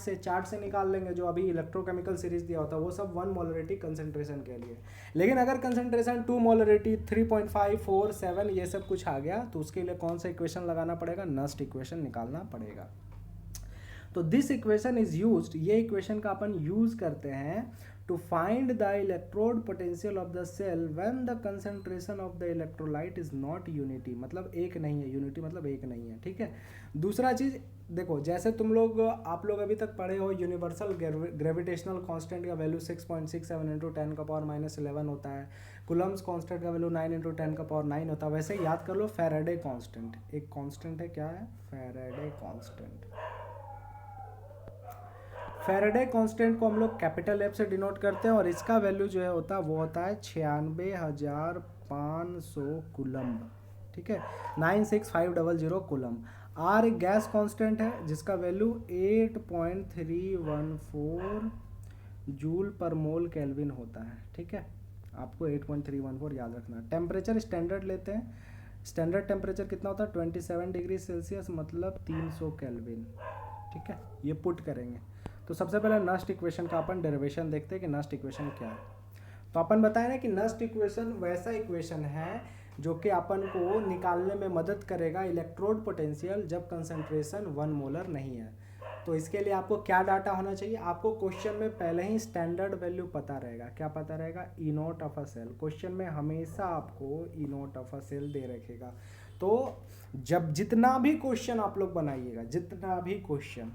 से निकाल लेंगे, जो अभी इलेक्ट्रोकेमिकल सीरीज दिया होता है वो सब 1 मोलरिटी कंसंट्रेशन के लिए। लेकिन अगर कंसंट्रेशन 2 मोलरिटी 3.5 4 7 ये सब कुछ आ गया तो उसके लिए कौन सा इक्वेशन लगाना पड़ेगा? नस्ट इक्वेशन निकालना पड़ेगा। तो दिस इक्वेशन इज यूज्ड, ये इक्वेशन का अपन यूज करते हैं to find the electrode potential of the cell when the concentration of the electrolyte is not unity, मतलब एक नहीं है, यूनिटी मतलब एक नहीं है। ठीक है, दूसरा चीज देखो, जैसे आप लोग अभी तक पढ़े हो यूनिवर्सल ग्रेविटेशनल कांस्टेंट का वैल्यू 6.67 इंटू 10⁻11 होता है, कूलम्ब्स कांस्टेंट का वैल्यू 9 इंटू 10⁻9 होता है। वैसे याद कर लो फैराडे कांस्टेंट, एक कांस्टेंट है, क्या है? Faraday constant. फैराडे कांस्टेंट को हम लोग कैपिटल एफ से डिनोट करते हैं, और इसका वैल्यू जो है वो होता है 96,500 कूलम्ब। ठीक है, 96500 कूलम्ब। आर एक गैस कांस्टेंट है जिसका वैल्यू 8.314 जूल पर मोल केल्विन होता है। ठीक है, आपको 8.314 याद रखना। टेम्परेचर स्टैंडर्ड लेते हैं, स्टैंडर्ड टेम्परेचर कितना होता है? 27 डिग्री सेल्सियस, मतलब 300 केल्विन। ठीक है, ये पुट करेंगे। तो सबसे पहले नस्ट इक्वेशन का अपन डेरिवेशन देखते हैं कि नस्ट इक्वेशन क्या है। तो अपन बताए ना कि नस्ट इक्वेशन वैसा इक्वेशन है जो कि अपन को निकालने में मदद करेगा इलेक्ट्रोड पोटेंशियल जब कंसंट्रेशन 1 मोलर नहीं है। तो इसके लिए आपको क्या डाटा होना चाहिए? आपको क्वेश्चन में पहले ही स्टैंडर्ड वैल्यू पता रहेगा। क्या पता रहेगा? E naught of a cell. Question में हमेशा आपको E naught of a cell दे रखेगा। तो जब जितना भी क्वेश्चन आप लोग बनाइएगा, जितना भी क्वेश्चन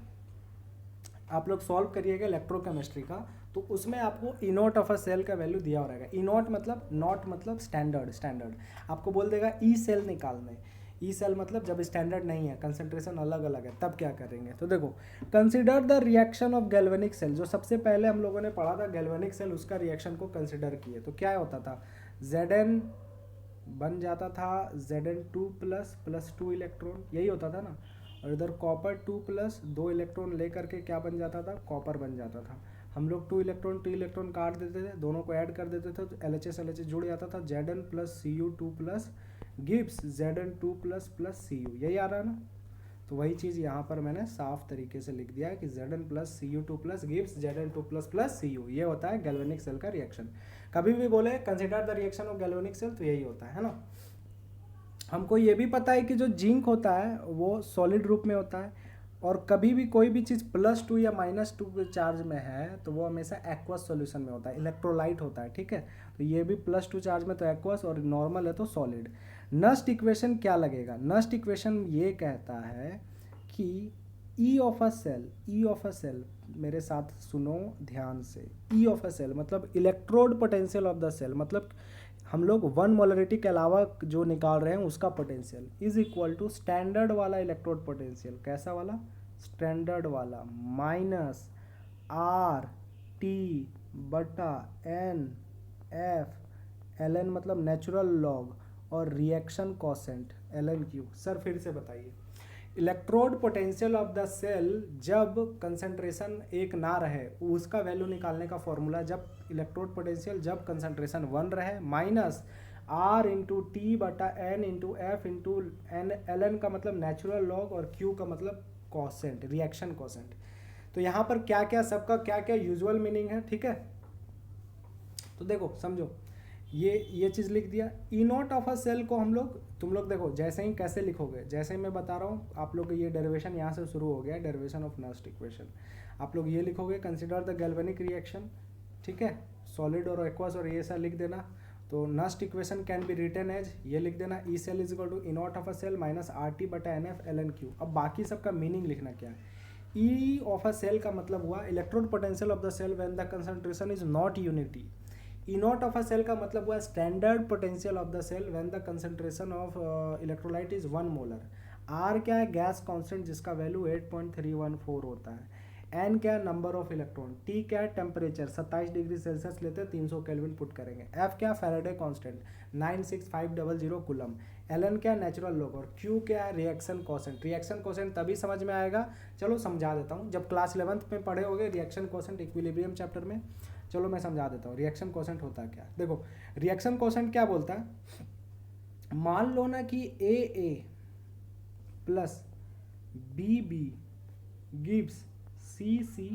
आप लोग सॉल्व करिएगा इलेक्ट्रोकेमिस्ट्री का, तो उसमें आपको E naught of a cell का वैल्यू दिया हो रहेगा। ई नॉट मतलब, नॉट मतलब स्टैंडर्ड आपको बोल देगा ई सेल निकालने। ई सेल मतलब जब स्टैंडर्ड नहीं है, कंसंट्रेशन अलग अलग है, तब क्या करेंगे? तो देखो, consider the reaction of galvanic cell. जो सबसे पहले हम लोगों ने पढ़ा था गैल्वेनिक सेल, उसका रिएक्शन को कंसिडर किए तो क्या होता था? Zn बन जाता था Zn2+ 2 इलेक्ट्रॉन, यही होता था ना। और इधर कॉपर 2+ 2 इलेक्ट्रॉन लेकर के क्या बन जाता था? कॉपर बन जाता था। हम लोग 2 इलेक्ट्रॉन काट देते थे, दोनों को ऐड कर देते थे तो LHS जुड़ जाता था। Zn+Cu2+ गिव्स Zn2++ Cu, यही आ रहा है ना। तो वही चीज़ यहाँ पर मैंने साफ तरीके से लिख दिया है कि Zn+Cu2+ गिव्स Zn2++ Cu। ये होता है गैल्वेनिक सेल का रिएक्शन। कभी भी बोले consider the reaction of galvanic cell तो यही होता है ना। हमको ये भी पता है कि जो जिंक होता है वो सॉलिड रूप में होता है, और कभी भी कोई भी चीज़ +2 या -2 के चार्ज में है तो वो हमेशा एक्वस सॉल्यूशन में होता है, इलेक्ट्रोलाइट होता है, ठीक है। तो ये भी +2 चार्ज में तो एक्वस और नॉर्मल है तो सॉलिड। नस्ट इक्वेशन क्या लगेगा? नस्ट इक्वेशन ये कहता है कि ई ऑफ अ सेल, मेरे साथ सुनो ध्यान से, ई ऑफ अ सेल मतलब electrode potential of the cell, मतलब हम लोग 1 मोलरिटी के अलावा जो निकाल रहे हैं उसका potential is equal to standard वाला इलेक्ट्रोड पोटेंशियल, कैसा वाला? स्टैंडर्ड वाला, माइनस आर टी बटा एन एफ एल एन मतलब नेचुरल लॉग और reaction quotient l N q. Sir फिर से बताइए, electrode potential of the cell जब कंसंट्रेशन एक ना रहे उसका वैल्यू निकालने का फॉर्मूला, जब इलेक्ट्रोड पोटेंशियल जब कंसंट्रेशन 1 रहे, माइनस आर इंटू टी बटा n into F into n l n का मतलब नेचुरल लॉग और क्यू का मतलब कॉसेंट, रिएक्शन कॉसेंट। तो यहाँ पर क्या क्या सबका क्या क्या यूजुअल मीनिंग है, ठीक है। तो देखो समझो, ये चीज़ लिख दिया। ई नॉट ऑफ अ सेल को हम लोग, तुम लोग देखो जैसे ही कैसे लिखोगे, जैसे ही मैं बता रहा हूँ आप लोग, ये डेरिवेशन यहाँ से शुरू हो गया, डेरिवेशन ऑफ नस्ट इक्वेशन। आप लोग ये लिखोगे, कंसिडर द गैल्वेनिक रिएक्शन, ठीक है, सॉलिड और एक्वस और ये सब लिख देना। तो Nernst equation can be written as, ये लिख देना, E cell is equal to E naught of a cell minus R T बटा N F L N Q. अब बाकी सबका मीनिंग लिखना क्या है। ई ऑफ अ सेल का मतलब हुआ electrode potential of the cell when the concentration is not unity. E naught of a cell का मतलब हुआ standard potential of the cell when the concentration of electrolyte is 1 molar. R क्या है? Gas constant जिसका value 8.314 होता है। N क्या है? Number of electron. टी क्या है? टेम्परेचर 27 डिग्री सेल्सियस लेते हैं, 300 केल्विन पुट करेंगे। एफ क्या? Faraday constant 96500 coulomb. L N क्या? Natural log. और क्यू क्या है? Reaction constant. रिएक्शन कॉसेंट तभी समझ में आएगा, चलो समझा देता हूँ, जब क्लास 11th में पढ़े होगे रिएक्शन कॉसेंट इक्विलिब्रियम चैप्टर में। चलो मैं समझा देता हूँ रिएक्शन कॉसेंट होता है क्या। देखो रिएक्शन कॉसेंट क्या बोलता है, मान लो ना कि A plus B gives C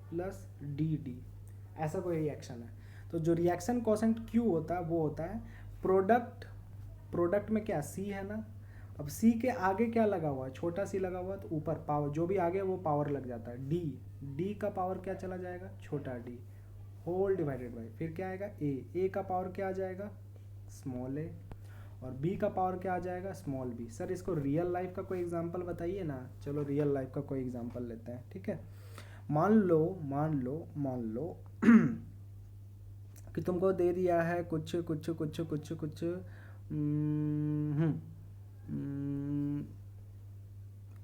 plus D, ऐसा कोई रिएक्शन है। तो जो रिएक्शन कॉसेंट क्यू होता है वो होता है प्रोडक्ट में क्या सी है ना, अब सी के आगे क्या लगा हुआ है? छोटा सी लगा हुआ है, तो ऊपर पावर जो भी आगे वो पावर लग जाता है। डी का पावर क्या चला जाएगा? छोटा डी होल डिवाइडेड बाई, फिर क्या आएगा? ए का पावर क्या आ जाएगा? Small a. और बी का पावर क्या आ जाएगा? Small b. सर इसको रियल लाइफ का कोई एग्जांपल बताइए ना। चलो रियल लाइफ का कोई एग्जांपल लेते हैं, ठीक है। मान लो कि तुमको दे दिया है कुछ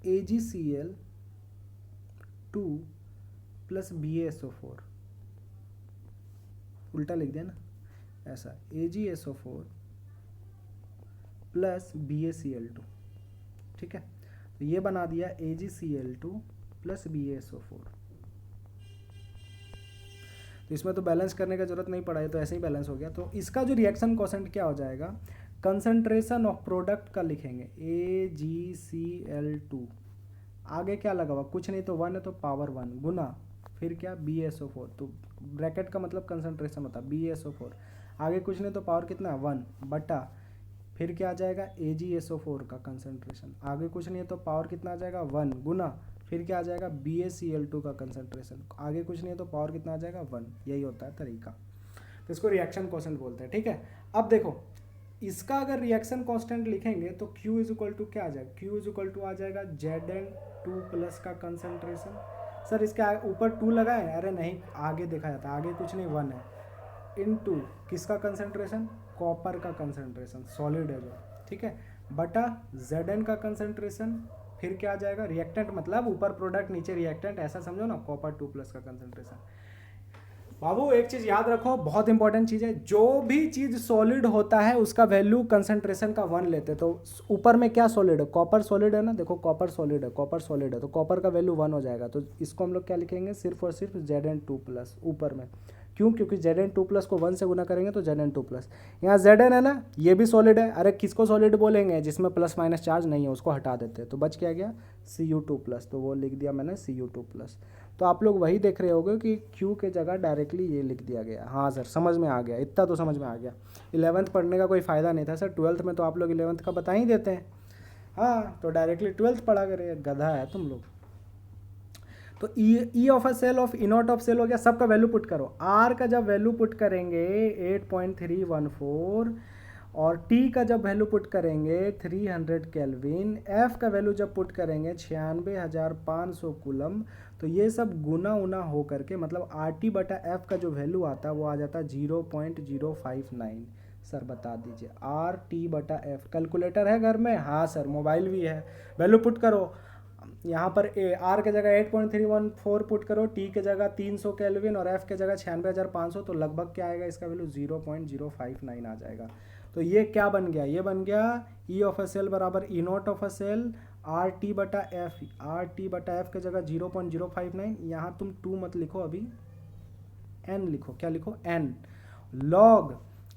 AgCl 2 प्लस BaSO4, उल्टा लिख दिया ना, ऐसा AgSO4 प्लस BaCl2, ठीक है। तो ये बना दिया AgCl2 प्लस BaSO4। तो इसमें तो बैलेंस करने का जरूरत नहीं पड़ा है, तो ऐसे ही बैलेंस हो गया। तो इसका जो रिएक्शन कॉसेंट क्या हो जाएगा, कंसंट्रेशन ऑफ प्रोडक्ट का लिखेंगे AgCl2, आगे क्या लगा हुआ? कुछ नहीं, तो 1 है तो पावर 1 गुना, फिर क्या? BaSO4, तो ब्रैकेट का मतलब कंसंट्रेशन होता है BaSO4, आगे कुछ नहीं तो पावर कितना है? 1 बटा, फिर क्या आ जाएगा? AgSO4 का कंसंट्रेशन, आगे कुछ नहीं है तो पावर कितना आ जाएगा? 1 गुना, फिर क्या आ जाएगा? BaCl2 का कंसंट्रेशन, आगे कुछ नहीं है तो पावर कितना आ जाएगा? 1। यही होता है तरीका, तो इसको रिएक्शन कॉन्स्टेंट बोलते हैं, ठीक है। अब देखो इसका अगर रिएक्शन कांस्टेंट लिखेंगे तो Q इज इक्वल टू क्या आ जाएगा? Q इज इक्वल टू आ जाएगा Zn2 प्लस का कंसंट्रेशन। सर इसके ऊपर 2 लगाए? अरे नहीं, आगे देखा जाता है, आगे कुछ नहीं 1 है, इनटू किसका कंसंट्रेशन? कॉपर का कंसंट्रेशन, सॉलिड है जो, ठीक है, बटा Zn का कंसंट्रेशन, फिर क्या आ जाएगा? रिएक्टेंट मतलब ऊपर प्रोडक्ट नीचे रिएक्टेंट, ऐसा समझो ना, कॉपर 2 प्लस का कंसंट्रेशन। बाबू एक चीज याद रखो, बहुत इंपॉर्टेंट चीज है, जो भी चीज सॉलिड होता है उसका वैल्यू कंसंट्रेशन का 1 लेते हैं। तो ऊपर में क्या सॉलिड है? कॉपर सॉलिड है ना, देखो कॉपर सॉलिड है, तो कॉपर का वैल्यू 1 हो जाएगा। तो इसको हम लोग क्या लिखेंगे? सिर्फ और सिर्फ Zn2 प्लस ऊपर में। क्यों? क्योंकि Zn2 प्लस को 1 से गुना करेंगे तो Zn2 प्लस। यहाँ Zn है ना, ये भी सॉलिड है। अरे किसको सॉलिड बोलेंगे? जिसमें प्लस माइनस चार्ज नहीं है उसको हटा देते हैं, तो बच क्या गया? Cu2 प्लस, तो वो लिख दिया मैंने Cu2 प्लस। तो आप लोग वही देख रहे होगे कि Q के जगह डायरेक्टली ये लिख दिया गया। हाँ सर समझ में आ गया, इतना तो समझ में आ गया। 11th पढ़ने का कोई फ़ायदा नहीं था सर, 12th में तो आप लोग 11th का बता ही देते हैं। हाँ, तो डायरेक्टली 12th पढ़ा करेगा, गधा है तुम लोग। तो E of a cell of E naught of cell हो गया, सबका वैल्यू पुट करो। आर का जब वैल्यू पुट करेंगे 8.314 और टी का जब वैल्यू पुट करेंगे 300 केल्विन, एफ का वैल्यू जब पुट करेंगे 96,500 कूलम, तो ये सब गुना उना हो करके मतलब आर टी बटा एफ का जो वैल्यू आता है वो आ जाता है 0.059। सर बता दीजिए, आर टी बटा एफ। कैलकुलेटर है घर में? हाँ सर, मोबाइल भी है। वैल्यू पुट करो, यहाँ पर आर के जगह 8.314 पुट करो, टी के जगह 300 केल्विन और एफ के जगह 96,500, तो लगभग क्या आएगा इसका वैल्यू 0.059 आ जाएगा। तो ये क्या बन गया? ये बन गया ई ऑफ अ सेल बराबर E naught of a cell R T बटा एफ। आर टी बटा एफ के जगह 0.059, यहाँ तुम 2 मत लिखो, अभी एन लिखो। क्या लिखो? एन। लॉग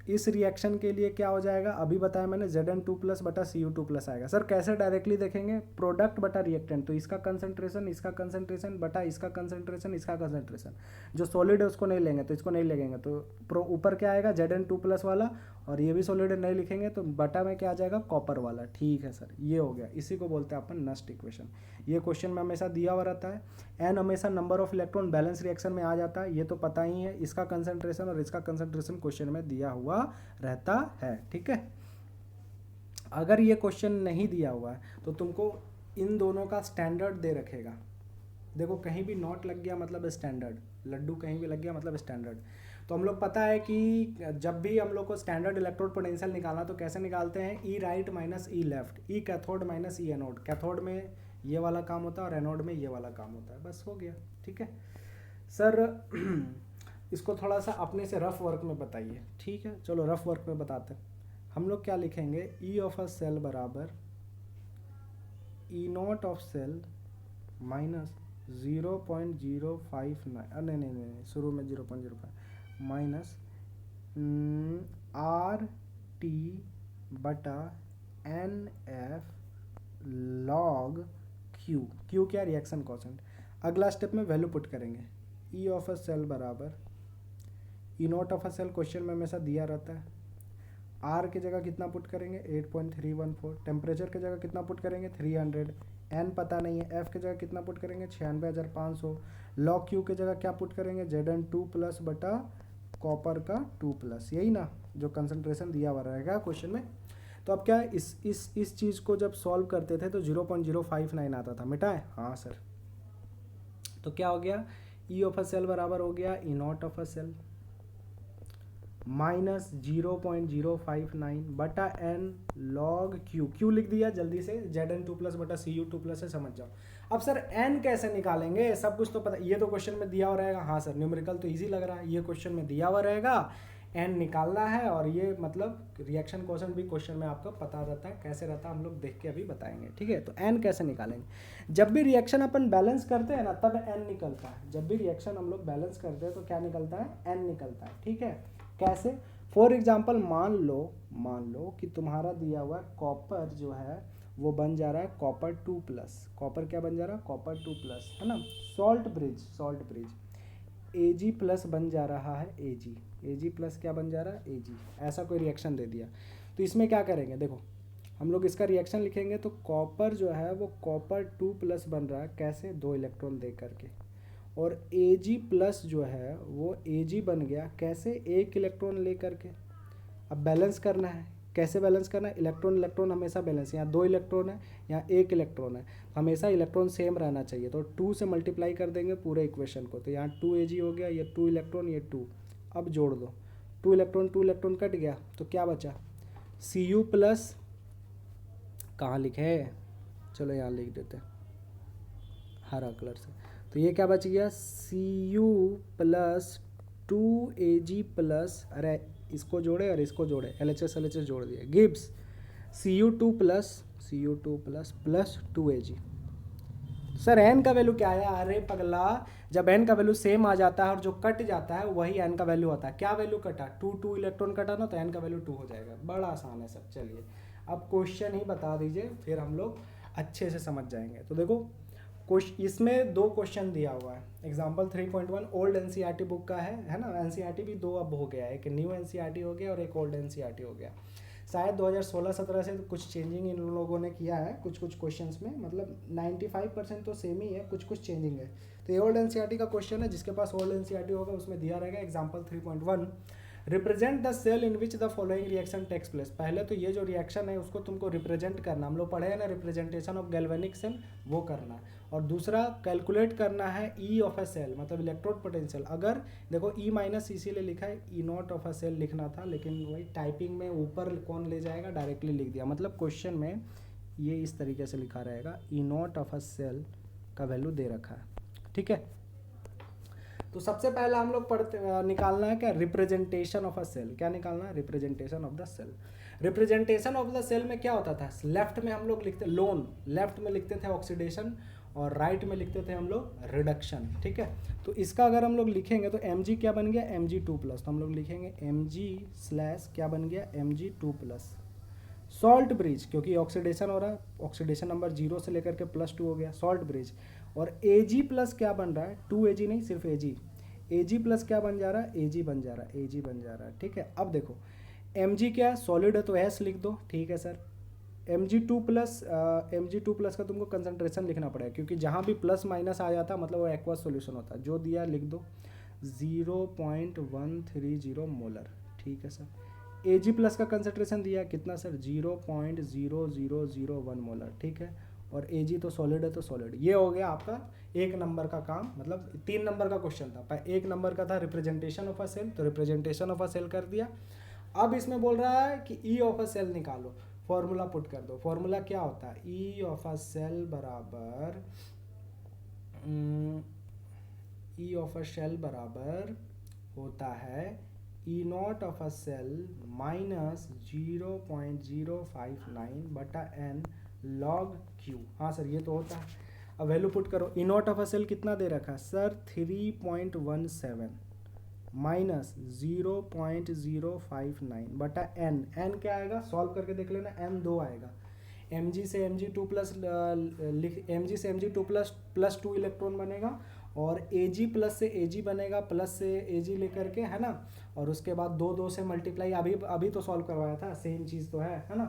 इस रिएक्शन के लिए क्या हो जाएगा? अभी बताया मैंने, Zn2 प्लस बटा Cu2 प्लस आएगा। सर कैसे डायरेक्टली देखेंगे? प्रोडक्ट बटा रिएक्टेंट, तो इसका कंसंट्रेशन, इसका कंसंट्रेशन बटा इसका कंसंट्रेशन, इसका कंसंट्रेशन। जो सॉलिड है उसको नहीं लेंगे तो इसको नहीं लगेंगे, तो ऊपर क्या आएगा? Zn2 प्लस वाला, और ये भी सॉलिड नहीं लिखेंगे तो बटा में क्या आ जाएगा? कॉपर वाला। ठीक है सर, ये हो गया। इसी को बोलते हैं अपन नस्ट इक्वेशन। ये क्वेश्चन में हमेशा दिया हुआ रहता है। एन हमेशा number of electron balance reaction में आ जाता है, ये तो पता ही है। इसका कंसंट्रेशन और इसका कंसंट्रेशन क्वेश्चन में दिया हुआ रहता है। ठीक है, अगर ये क्वेश्चन नहीं दिया हुआ है तो तुमको इन दोनों का स्टैंडर्ड दे रखेगा। देखो कहीं भी नॉट लग गया मतलब स्टैंडर्ड, लड्डू कहीं भी लग गया मतलब स्टैंडर्ड। तो हम लोग पता है कि जब भी हम लोग को स्टैंडर्ड इलेक्ट्रोड पोटेंशियल निकालना तो कैसे निकालते हैं? ई राइट माइनस ई लेफ्ट, ई कैथोड माइनस ई एनोड। कैथोड में ये वाला काम होता है और एनोड में ये वाला काम होता है। बस हो गया। ठीक है सर, इसको थोड़ा सा अपने से रफ वर्क में बताइए। ठीक है, चलो रफ वर्क में बताते हैं। हम लोग क्या लिखेंगे? ई ऑफ अ सेल बराबर E naught of cell minus 0.059, नहीं, शुरू में 0.05 माइनस आर टी बटा N F log Q. Q क्या? Reaction constant. अगला स्टेप में वैल्यू पुट करेंगे। ई ऑफ अ सेल बराबर E naught of a cell question में हमेशा दिया रहता है। आर की जगह कितना पुट करेंगे? 8.314। टेम्परेचर की जगह कितना पुट करेंगे? 300। एन पता नहीं है। एफ की जगह कितना पुट करेंगे? 96,500। लॉग क्यू की जगह क्या पुट करेंगे? Zn2 प्लस बटा कॉपर का 2 प्लस, यही ना जो कंसंट्रेशन दिया हुआ रहेगा क्वेश्चन में। तो अब क्या इस चीज़ को जब सॉल्व करते थे तो 0.059 आता था, मिटाए? हाँ सर। तो क्या हो गया? ई ऑफ अ सेल बराबर हो गया E naught of a cell minus 0.059 बटा एन लॉग क्यू। क्यू लिख दिया जल्दी से, Zn2 प्लस बटा Cu2 प्लस से समझ जाओ। अब सर एन कैसे निकालेंगे? सब कुछ तो पता, ये तो क्वेश्चन में दिया हुआ रहेगा। हाँ सर, न्यूमेरिकल तो इजी लग रहा है, ये क्वेश्चन में दिया हुआ रहेगा, एन निकालना है। और ये मतलब रिएक्शन क्वेश्चन भी क्वेश्चन में आपको पता रहता है कैसे रहता है, हम लोग देख के अभी बताएंगे। ठीक है, तो एन कैसे निकालेंगे? जब भी रिएक्शन अपन बैलेंस करते हैं ना तब एन निकलता है। जब भी रिएक्शन हम लोग बैलेंस करते हैं तो क्या निकलता है? एन निकलता है। ठीक है, कैसे? फॉर एग्जाम्पल मान लो कि तुम्हारा दिया हुआ कॉपर जो है वो बन जा रहा है कॉपर 2 प्लस। कॉपर क्या बन जा रहा है? कॉपर 2 प्लस, है ना। सॉल्ट ब्रिज Ag प्लस बन जा रहा है Ag प्लस क्या बन जा रहा है? Ag। ऐसा कोई रिएक्शन दे दिया तो इसमें क्या करेंगे? देखो हम लोग इसका रिएक्शन लिखेंगे तो कॉपर जो है वो कॉपर 2 प्लस बन रहा है। कैसे? 2 इलेक्ट्रॉन दे करके। और Ag प्लस जो है वो Ag बन गया कैसे? 1 इलेक्ट्रॉन ले करके। अब बैलेंस करना है, कैसे बैलेंस करना है? इलेक्ट्रॉन हमेशा बैलेंस, यहाँ 2 इलेक्ट्रॉन है, यहाँ 1 इलेक्ट्रॉन है, हमेशा इलेक्ट्रॉन सेम रहना चाहिए। तो 2 से मल्टीप्लाई कर देंगे पूरे इक्वेशन को, तो यहाँ 2 Ag हो गया, ये 2 इलेक्ट्रॉन, ये 2। अब जोड़ दो, 2 इलेक्ट्रॉन कट गया तो क्या बचा? Cu प्लस, कहाँ लिखे? चलो यहाँ लिख देते हैं हरा कलर से। तो ये क्या बच गया? Cu प्लस 2Ag प्लस, अरे इसको जोड़े और इसको जोड़े, LHS जोड़ दिए, Gibbs Cu2 plus plus 2Ag। Sir n का वैल्यू क्या है? अरे पगला, जब एन का वैल्यू सेम आ जाता है और जो कट जाता है वही एन का वैल्यू होता है। क्या वैल्यू कटा? 2 इलेक्ट्रॉन कटा ना, तो एन का वैल्यू 2 हो जाएगा। बड़ा आसान है सर। चलिए अब क्वेश्चन ही बता दीजिए, फिर हम लोग अच्छे से समझ जाएंगे। तो देखो इसमें 2 क्वेश्चन दिया हुआ है। एग्जाम्पल 3.1 ओल्ड NCERT बुक का है ना। NCERT भी 2 अब हो गया है, एक न्यू NCERT हो गया और एक ओल्ड NCERT हो गया। शायद 2016-17 से तो कुछ चेंजिंग इन लोगों ने किया है कुछ कुछ क्वेश्चंस में, मतलब 95% तो सेम ही है, कुछ कुछ चेंजिंग है। तो ये ओल्ड एनसीईआरटी का क्वेश्चन है, जिसके पास ओल्ड एनसीईआरटी होगा उसमें दिया रहेगा example 3.1, represent the cell in which the following reaction takes place. पहले तो ये जो रिएक्शन है उसको तुमको रिप्रेजेंट करना, हम लोग पढ़े हैं ना रिप्रेजेंटेशन ऑफ गैल्वेनिक सेल, वो करना है। और दूसरा कैलकुलेट करना है ई ऑफ ए सेल, मतलब इलेक्ट्रोड पोटेंशियल। अगर देखो ई माइनस इसीलिए लिखा है, E naught of A cell लिखना था, लेकिन वही टाइपिंग में ऊपर कौन ले जाएगा, डायरेक्टली लिख दिया। मतलब क्वेश्चन में ये इस तरीके से लिखा रहेगा, E naught of A cell का वैल्यू दे रखा है, ठीक है। तो सबसे पहला हम लोग निकालना है क्या, रिप्रेजेंटेशन ऑफ अ सेल। क्या निकालना है, representation of the cell. Representation of the cell में क्या होता था, लेफ्ट में हम लोग लिखते लोन, लेफ्ट में लिखते थे ऑक्सीडेशन, और राइट में लिखते थे हम लोग रिडक्शन, ठीक है। तो इसका अगर हम लोग लिखेंगे तो Mg क्या बन गया, Mg2+, तो हम लोग लिखेंगे Mg/ क्या बन गया, Mg2+। सॉल्ट ब्रिज, क्योंकि ऑक्सीडेशन हो रहा है, ऑक्सीडेशन नंबर 0 से लेकर के +2 हो गया, सॉल्ट ब्रिज। और Ag+ क्या बन रहा है, 2Ag नहीं, सिर्फ Ag+ क्या बन जा रहा है, Ag बन जा रहा है, Ag बन जा रहा है, ठीक है। अब देखो Mg क्या है, सॉलिड है तो S लिख दो, ठीक है सर। Mg2+ का तुमको कंसंट्रेशन लिखना पड़ेगा, क्योंकि जहाँ भी प्लस माइनस आ जाता मतलब वो एक्वस सॉल्यूशन होता है। जो दिया लिख दो 0.130 मोलर, ठीक है सर। Ag+ का कंसंट्रेशन दिया कितना सर, 0.0001 मोलर, ठीक है। और Ag तो सॉलिड है तो सॉलिड। ये हो गया आपका 1 नंबर का काम, मतलब 3 नंबर का क्वेश्चन था। 1 नंबर का था रिप्रेजेंटेशन ऑफ अ सेल, तो रिप्रेजेंटेशन ऑफ अ सेल कर दिया। अब इसमें बोल रहा है कि ई ऑफ अ सेल निकालो, फॉर्मूला पुट कर दो। फॉर्मूला क्या होता है, ई ऑफ अ सेल बराबर ई ऑफ अ सेल बराबर होता है E naught of a cell minus 0.059/n log Q। हाँ सर ये तो होता है। अब वैल्यू पुट करो, E naught of a cell कितना दे रखा है सर, 3.17 माइनस 0.059/n। n क्या आएगा, सॉल्व करके देख लेना, n 2 आएगा। Mg से Mg2++2 इलेक्ट्रॉन बनेगा, और Ag+ से Ag बनेगा, प्लस से Ag लेकर के, है ना। और उसके बाद 2 से मल्टीप्लाई, अभी तो सॉल्व करवाया था, सेम चीज़ तो है ना।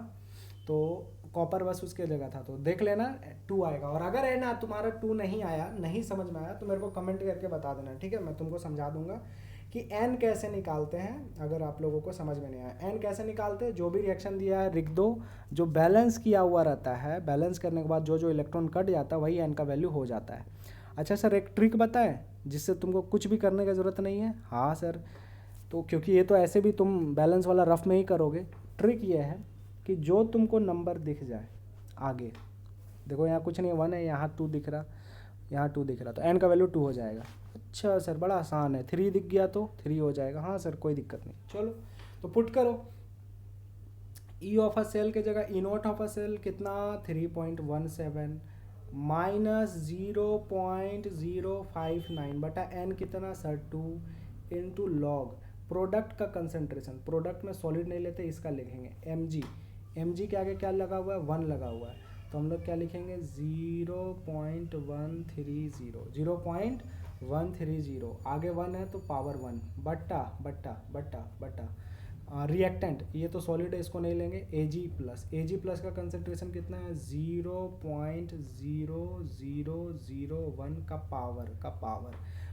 तो कॉपर बस उसके जगह था, तो देख लेना 2 आएगा। और अगर है ना तुम्हारा 2 नहीं आया, नहीं समझ में आया, तो मेरे को कमेंट करके बता देना, ठीक है। मैं तुमको समझा दूंगा कि n कैसे निकालते हैं, अगर आप लोगों को समझ में नहीं आया। n कैसे निकालते हैं, जो भी रिएक्शन दिया है लिख दो, जो बैलेंस किया हुआ रहता है, बैलेंस करने के बाद जो जो इलेक्ट्रॉन कट जाता है वही n का वैल्यू हो जाता है। अच्छा सर एक ट्रिक बताएं जिससे तुमको कुछ भी करने की ज़रूरत नहीं है। हाँ सर, तो क्योंकि ये तो ऐसे भी तुम बैलेंस वाला रफ में ही करोगे। ट्रिक ये है कि जो तुमको नंबर दिख जाए आगे, देखो यहाँ कुछ नहीं, 1 है, यहाँ 2 दिख रहा, यहाँ 2 दिख रहा, तो n का वैल्यू 2 हो जाएगा। अच्छा सर बड़ा आसान है, 3 दिख गया तो 3 हो जाएगा। हाँ सर कोई दिक्कत नहीं, चलो तो पुट करो। ई ऑफ अ सेल के जगह ई नॉट ऑफ अ सेल कितना, 3.17 माइनस 0.059/n कितना सर, 2 इंटू लॉग प्रोडक्ट का कंसंट्रेशन, प्रोडक्ट में सॉलिड नहीं लेते, इसका लिखेंगे Mg के आगे क्या लगा हुआ है, 1 लगा हुआ है, तो हम लोग क्या लिखेंगे 0.130 आगे 1 है तो पावर 1 बट्टा बट्टा बट्टा बट्टा रिएक्टेंट, ये तो सॉलिड है इसको नहीं लेंगे, Ag+ का कंसंट्रेशन कितना है 0.0001 का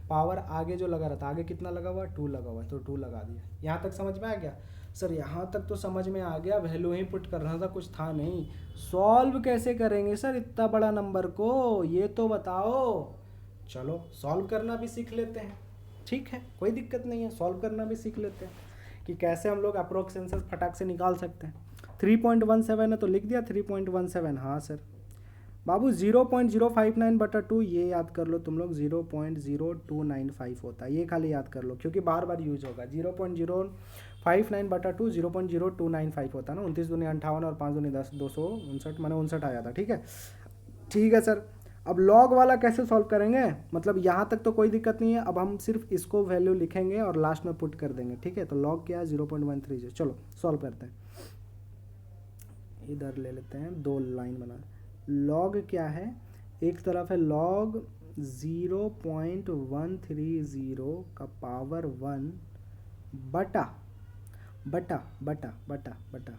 पावर आगे जो लगा रहता, आगे कितना लगा हुआ है, 2 लगा हुआ है, तो 2 लगा दिया। यहाँ तक समझ में आ गया सर, यहाँ तक तो समझ में आ गया, वैल्यू ही पुट कर रहा था, कुछ था नहीं। सॉल्व कैसे करेंगे सर इतना बड़ा नंबर को, ये तो बताओ। चलो सॉल्व करना भी सीख लेते हैं, ठीक है, कोई दिक्कत नहीं है, सॉल्व करना भी सीख लेते हैं कि कैसे हम लोग अप्रोक्स आंसर फटाक से निकाल सकते हैं। 3.17 है तो लिख दिया 3.17। हाँ सर बाबू 0.059/2 ये याद कर लो तुम लोग, 0.0295 होता है, ये खाली याद कर लो क्योंकि बार बार यूज होगा। 0.059/2 0.0295 होता है ना, 29 दूनी 58 और 5 दूनी 10, 259 मैंने 59 आ जाता, ठीक है। ठीक है सर, अब लॉग वाला कैसे सॉल्व करेंगे, मतलब यहाँ तक तो कोई दिक्कत नहीं है, अब हम सिर्फ इसको वैल्यू लिखेंगे और लास्ट में पुट कर देंगे, ठीक है। तो लॉग क्या है 0.130, चलो सॉल्व करते हैं। इधर ले लेते हैं, 2 लाइन बना। लॉग क्या है, एक तरफ है लॉग 0.130 का पावर 1 बटा बटा बटा बटा बटा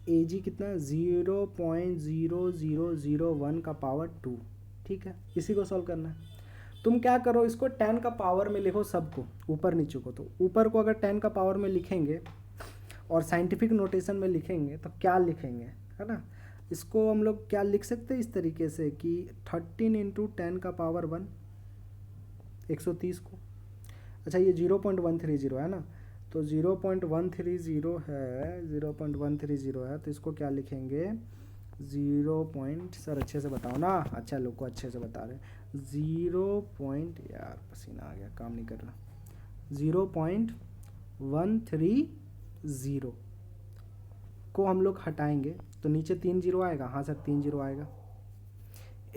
ए जी कितना 0.0001 का पावर 2, ठीक है। इसी को सॉल्व करना है। तुम क्या करो, इसको 10 का पावर में लिखो सबको, ऊपर नीचे को। तो ऊपर को अगर 10 का पावर में लिखेंगे और साइंटिफिक नोटेशन में लिखेंगे तो क्या लिखेंगे, है ना। इसको हम लोग क्या लिख सकते हैं इस तरीके से कि 13 इंटू 10 का पावर 1, 130 को। अच्छा ये 0.130 है ना, तो 0.130 है, 0.130 है, तो इसको क्या लिखेंगे सर अच्छे से बताओ ना, अच्छा लोग को अच्छे से बता रहे, यार पसीना आ गया, काम नहीं कर रहा, 0.130 को हम लोग हटाएंगे तो नीचे 3 जीरो आएगा, हाँ सर 3 जीरो आएगा,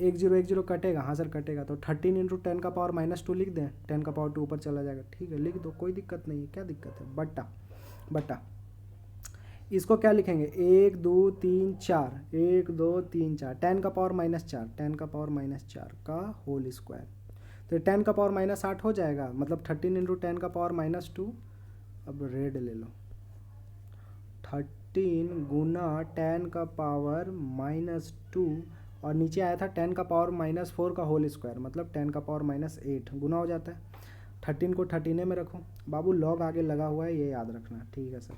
1 जीरो कटेगा, हाँ सर कटेगा, तो 13 इंटू 10 का पावर -2 लिख दें, 10 का पावर 2 ऊपर चला जाएगा, ठीक है लिख दो, कोई दिक्कत नहीं है, क्या दिक्कत है, बटा इसको क्या लिखेंगे 1 2 3 4, 1 2 3 4, 10 का पावर -4, 10 का पावर -4 का होल स्क्वायर, तो 10 का पावर -8 हो जाएगा, मतलब 13 इंटू 10 का पावर -2। अब रेड ले लो, 13 गुना 10 का पावर -2 और नीचे आया था 10 का पावर -4 का होल स्क्वायर, मतलब 10 का पावर -8 गुना हो जाता है। 13 को 13 में रखो, बाबू लॉग आगे लगा हुआ है, ये याद रखना, ठीक है सर।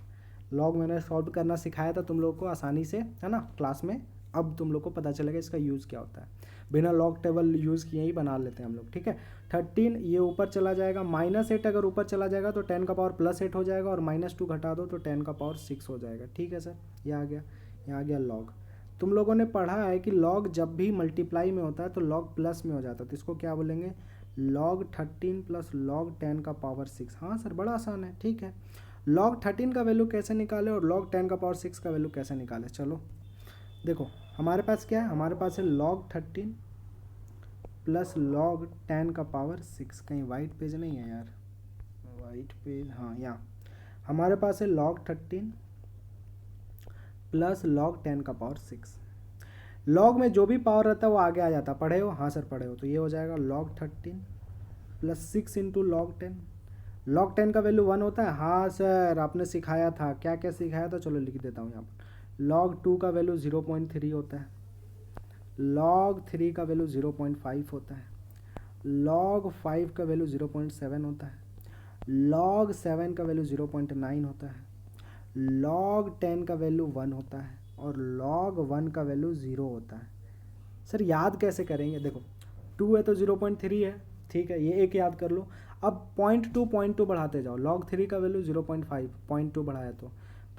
लॉग मैंने सॉल्व करना सिखाया था तुम लोग को आसानी से, है ना, क्लास में। अब तुम लोग को पता चलेगा इसका यूज़ क्या होता है, बिना लॉग टेबल यूज़ किए ही बना लेते हैं हम लोग, ठीक है। 13 ये ऊपर चला जाएगा, -8 अगर ऊपर चला जाएगा तो 10 का पावर +8 हो जाएगा, और -2 घटा दो तो 10 का पावर 6 हो जाएगा, ठीक है सर। ये आ गया, यहाँ आ गया लॉग। तुम लोगों ने पढ़ा है कि लॉग जब भी मल्टीप्लाई में होता है तो लॉग प्लस में हो जाता है, तो इसको क्या बोलेंगे log 13 प्लस log 10 का पावर 6। हाँ सर बड़ा आसान है, ठीक है। log 13 का वैल्यू कैसे निकाले और log 10 का पावर 6 का वैल्यू कैसे निकाले, चलो देखो हमारे पास क्या है, हमारे पास है log 13 प्लस log 10 का पावर 6। कहीं वाइट पेज नहीं है यार, वाइट पेज, हाँ यहाँ हमारे पास है log 13 प्लस log 10 का पावर 6। लॉग में जो भी पावर रहता है वो आगे आ जाता है, पढ़े हो, हाँ सर पढ़े हो, तो ये हो जाएगा log 13 plus 6 into log 10। log 10 का वैल्यू 1 होता है, हाँ सर आपने सिखाया था, क्या क्या सिखाया था, चलो लिख देता हूँ यहाँ पर। log 2 का वैल्यू 0.3 होता है, log 3 का वैल्यू 0.5 होता है, log 5 का वैल्यू 0.7 होता है, log 7 का वैल्यू 0.9 होता है, log 10 का वैल्यू 1 होता है, और log 1 का वैल्यू 0 होता है। सर याद कैसे करेंगे, देखो 2 है तो 0.3 है, ठीक है, ये एक याद कर लो। अब 0.2 बढ़ाते जाओ, log 3 का वैल्यू 0.5, 0.2 बढ़ाया तो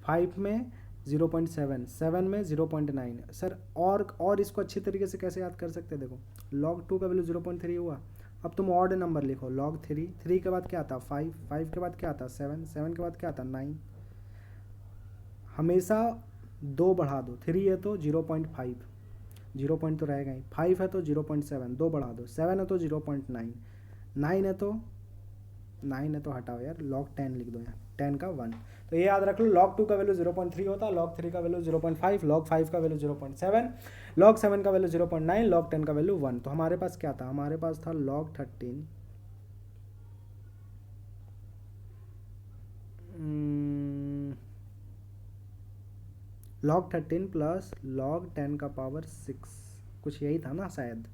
5 में 0.7, 7 में 0.9 सर। और इसको अच्छी तरीके से कैसे याद कर सकते हैं, देखो log 2 का वैल्यू 0.3 हुआ, अब तुम ऑड नंबर लिखो, log 3 के बाद क्या आता 5, 5 के बाद क्या आता 7, 7 के बाद क्या आता 9। हमेशा 2 बढ़ा दो, 3 है तो 0.5, 0 पॉइंट तो रहेगा ही, 5 है तो 0.7, 2 बढ़ा दो, 7 है तो 0.9, 9 है तो हटाओ यार, log 10 लिख दो यहाँ, 10 का 1। तो ये याद रख लो, log 2 का वैल्यू 0.3 होता है, log 3 का वैल्यू 0.5, log 5 का वैल्यू 0.7, log 7 का वैल्यू 0.9, log 10 का वैल्यू 1। तो हमारे पास क्या था, हमारे पास था log 13 log 13 प्लस log 10 का पावर 6, कुछ यही था ना शायद,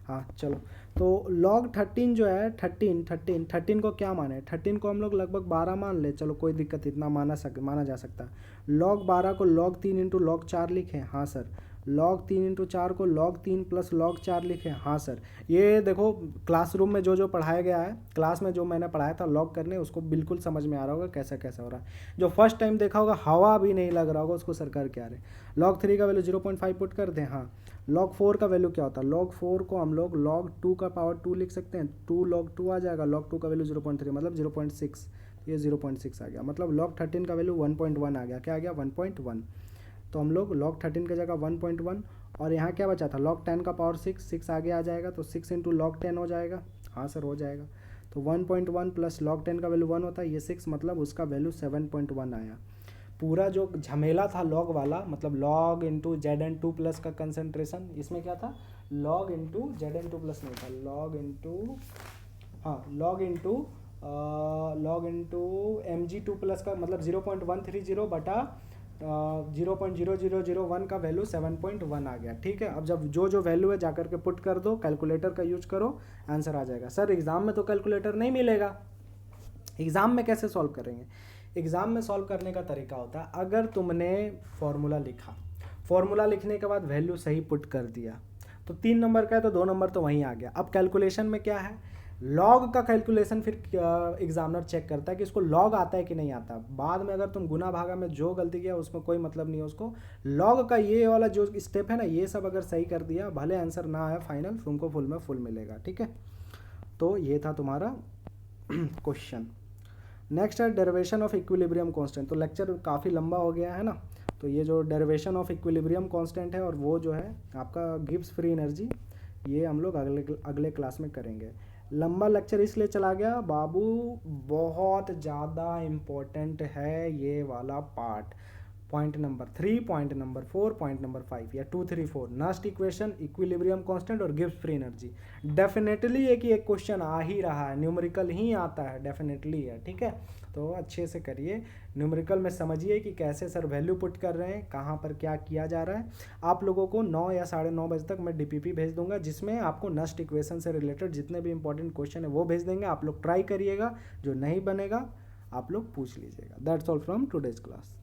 हाँ चलो। तो log 13 जो है 13 को क्या माने, 13 को हम लोग लगभग 12 मान ले, चलो कोई दिक्कत, इतना माना जा सकता है। log 12 को log 3 इंटू log 4 लिखें, हाँ सर। log 3 इंटू 4 को log 3 प्लस log 4 लिखें, हाँ सर। ये देखो क्लासरूम में जो जो पढ़ाया गया है, क्लास में जो मैंने पढ़ाया था log करने, उसको बिल्कुल समझ में आ रहा होगा कैसा कैसा हो रहा है। जो फर्स्ट टाइम देखा होगा हवा भी नहीं लग रहा होगा उसको, सर कर क्या रहे। log 3 का वैल्यू 0.5 पुट कर दें, हाँ। log 4 का वैल्यू क्या होता है, log 4 को हम लोग log 2 का पावर 2 लिख सकते हैं, 2 log 2 आ जाएगा, log 2 का वैल्यू 0.3 मतलब 0.6, ये 0.6 आ गया, मतलब log 13 का वैल्यू 1.1 आ गया, क्या आ गया 1.1। तो हम लोग log 13 की जगह 1.1, और यहाँ क्या बचा था log 10 का पावर 6 आगे आ जाएगा, तो 6 इंटू log 10 हो जाएगा, हाँ सर हो जाएगा। तो 1.1 प्लस log 10 का वैल्यू 1 होता है, ये 6, मतलब उसका वैल्यू 7.1 आया। पूरा जो झमेला था लॉग वाला, मतलब log इंटू Zn2 प्लस का कंसनट्रेशन, इसमें क्या था log इंटू Zn2 प्लस नहीं था, log into log into Mg2 plus का, मतलब 0.130 बटा 0.0001 का वैल्यू 7.1 आ गया। ठीक है, अब जब जो जो वैल्यू है जाकर के पुट कर दो, कैलकुलेटर का यूज करो, आंसर आ जाएगा। सर एग्ज़ाम में तो कैलकुलेटर नहीं मिलेगा, एग्ज़ाम में कैसे सॉल्व करेंगे? एग्ज़ाम में सॉल्व करने का तरीका होता है, अगर तुमने फॉर्मूला लिखा, फॉर्मूला लिखने के बाद वैल्यू सही पुट कर दिया तो 3 नंबर का है तो 2 नंबर तो वहीं आ गया। अब कैलकुलेशन में क्या है, लॉग का कैलकुलेशन फिर एग्जामिनर चेक करता है कि इसको लॉग आता है कि नहीं आता। बाद में अगर तुम गुना भागा में जो गलती किया उसमें कोई मतलब नहीं है, उसको लॉग का ये वाला जो स्टेप है ना, ये सब अगर सही कर दिया, भले आंसर ना आए फाइनल, तुमको फुल में फुल मिलेगा। ठीक है, तो ये था तुम्हारा क्वेश्चन। नेक्स्ट है डेरिवेशन ऑफ इक्विलिब्रियम कांस्टेंट। तो लेक्चर काफ़ी लंबा हो गया है ना, तो ये जो डेरिवेशन ऑफ इक्विलिब्रियम कांस्टेंट है और वो जो है आपका गिब्स फ्री एनर्जी, ये हम लोग अगले क्लास में करेंगे। लंबा लेक्चर इसलिए चला गया बाबू, बहुत ज़्यादा इम्पोर्टेंट है ये वाला part. Point number 3, point number 4, point number 5 या 2, 3, 4, नस्ट इक्वेशन, इक्विलिब्रियम कांस्टेंट और गिब्स फ्री एनर्जी। डेफिनेटली एक क्वेश्चन आ ही रहा है, न्यूमेरिकल ही आता है, डेफिनेटली है। ठीक है, तो अच्छे से करिए, न्यूमेरिकल में समझिए कि कैसे सर वैल्यू पुट कर रहे हैं, कहाँ पर क्या किया जा रहा है। आप लोगों को 9 या 9:30 बजे तक मैं डीपीपी भेज दूंगा, जिसमें आपको नस्ट इक्वेशन से रिलेटेड जितने भी इंपॉर्टेंट क्वेश्चन है वो भेज देंगे। आप लोग ट्राई करिएगा, जो नहीं बनेगा आप लोग पूछ लीजिएगा। That's all from today's class.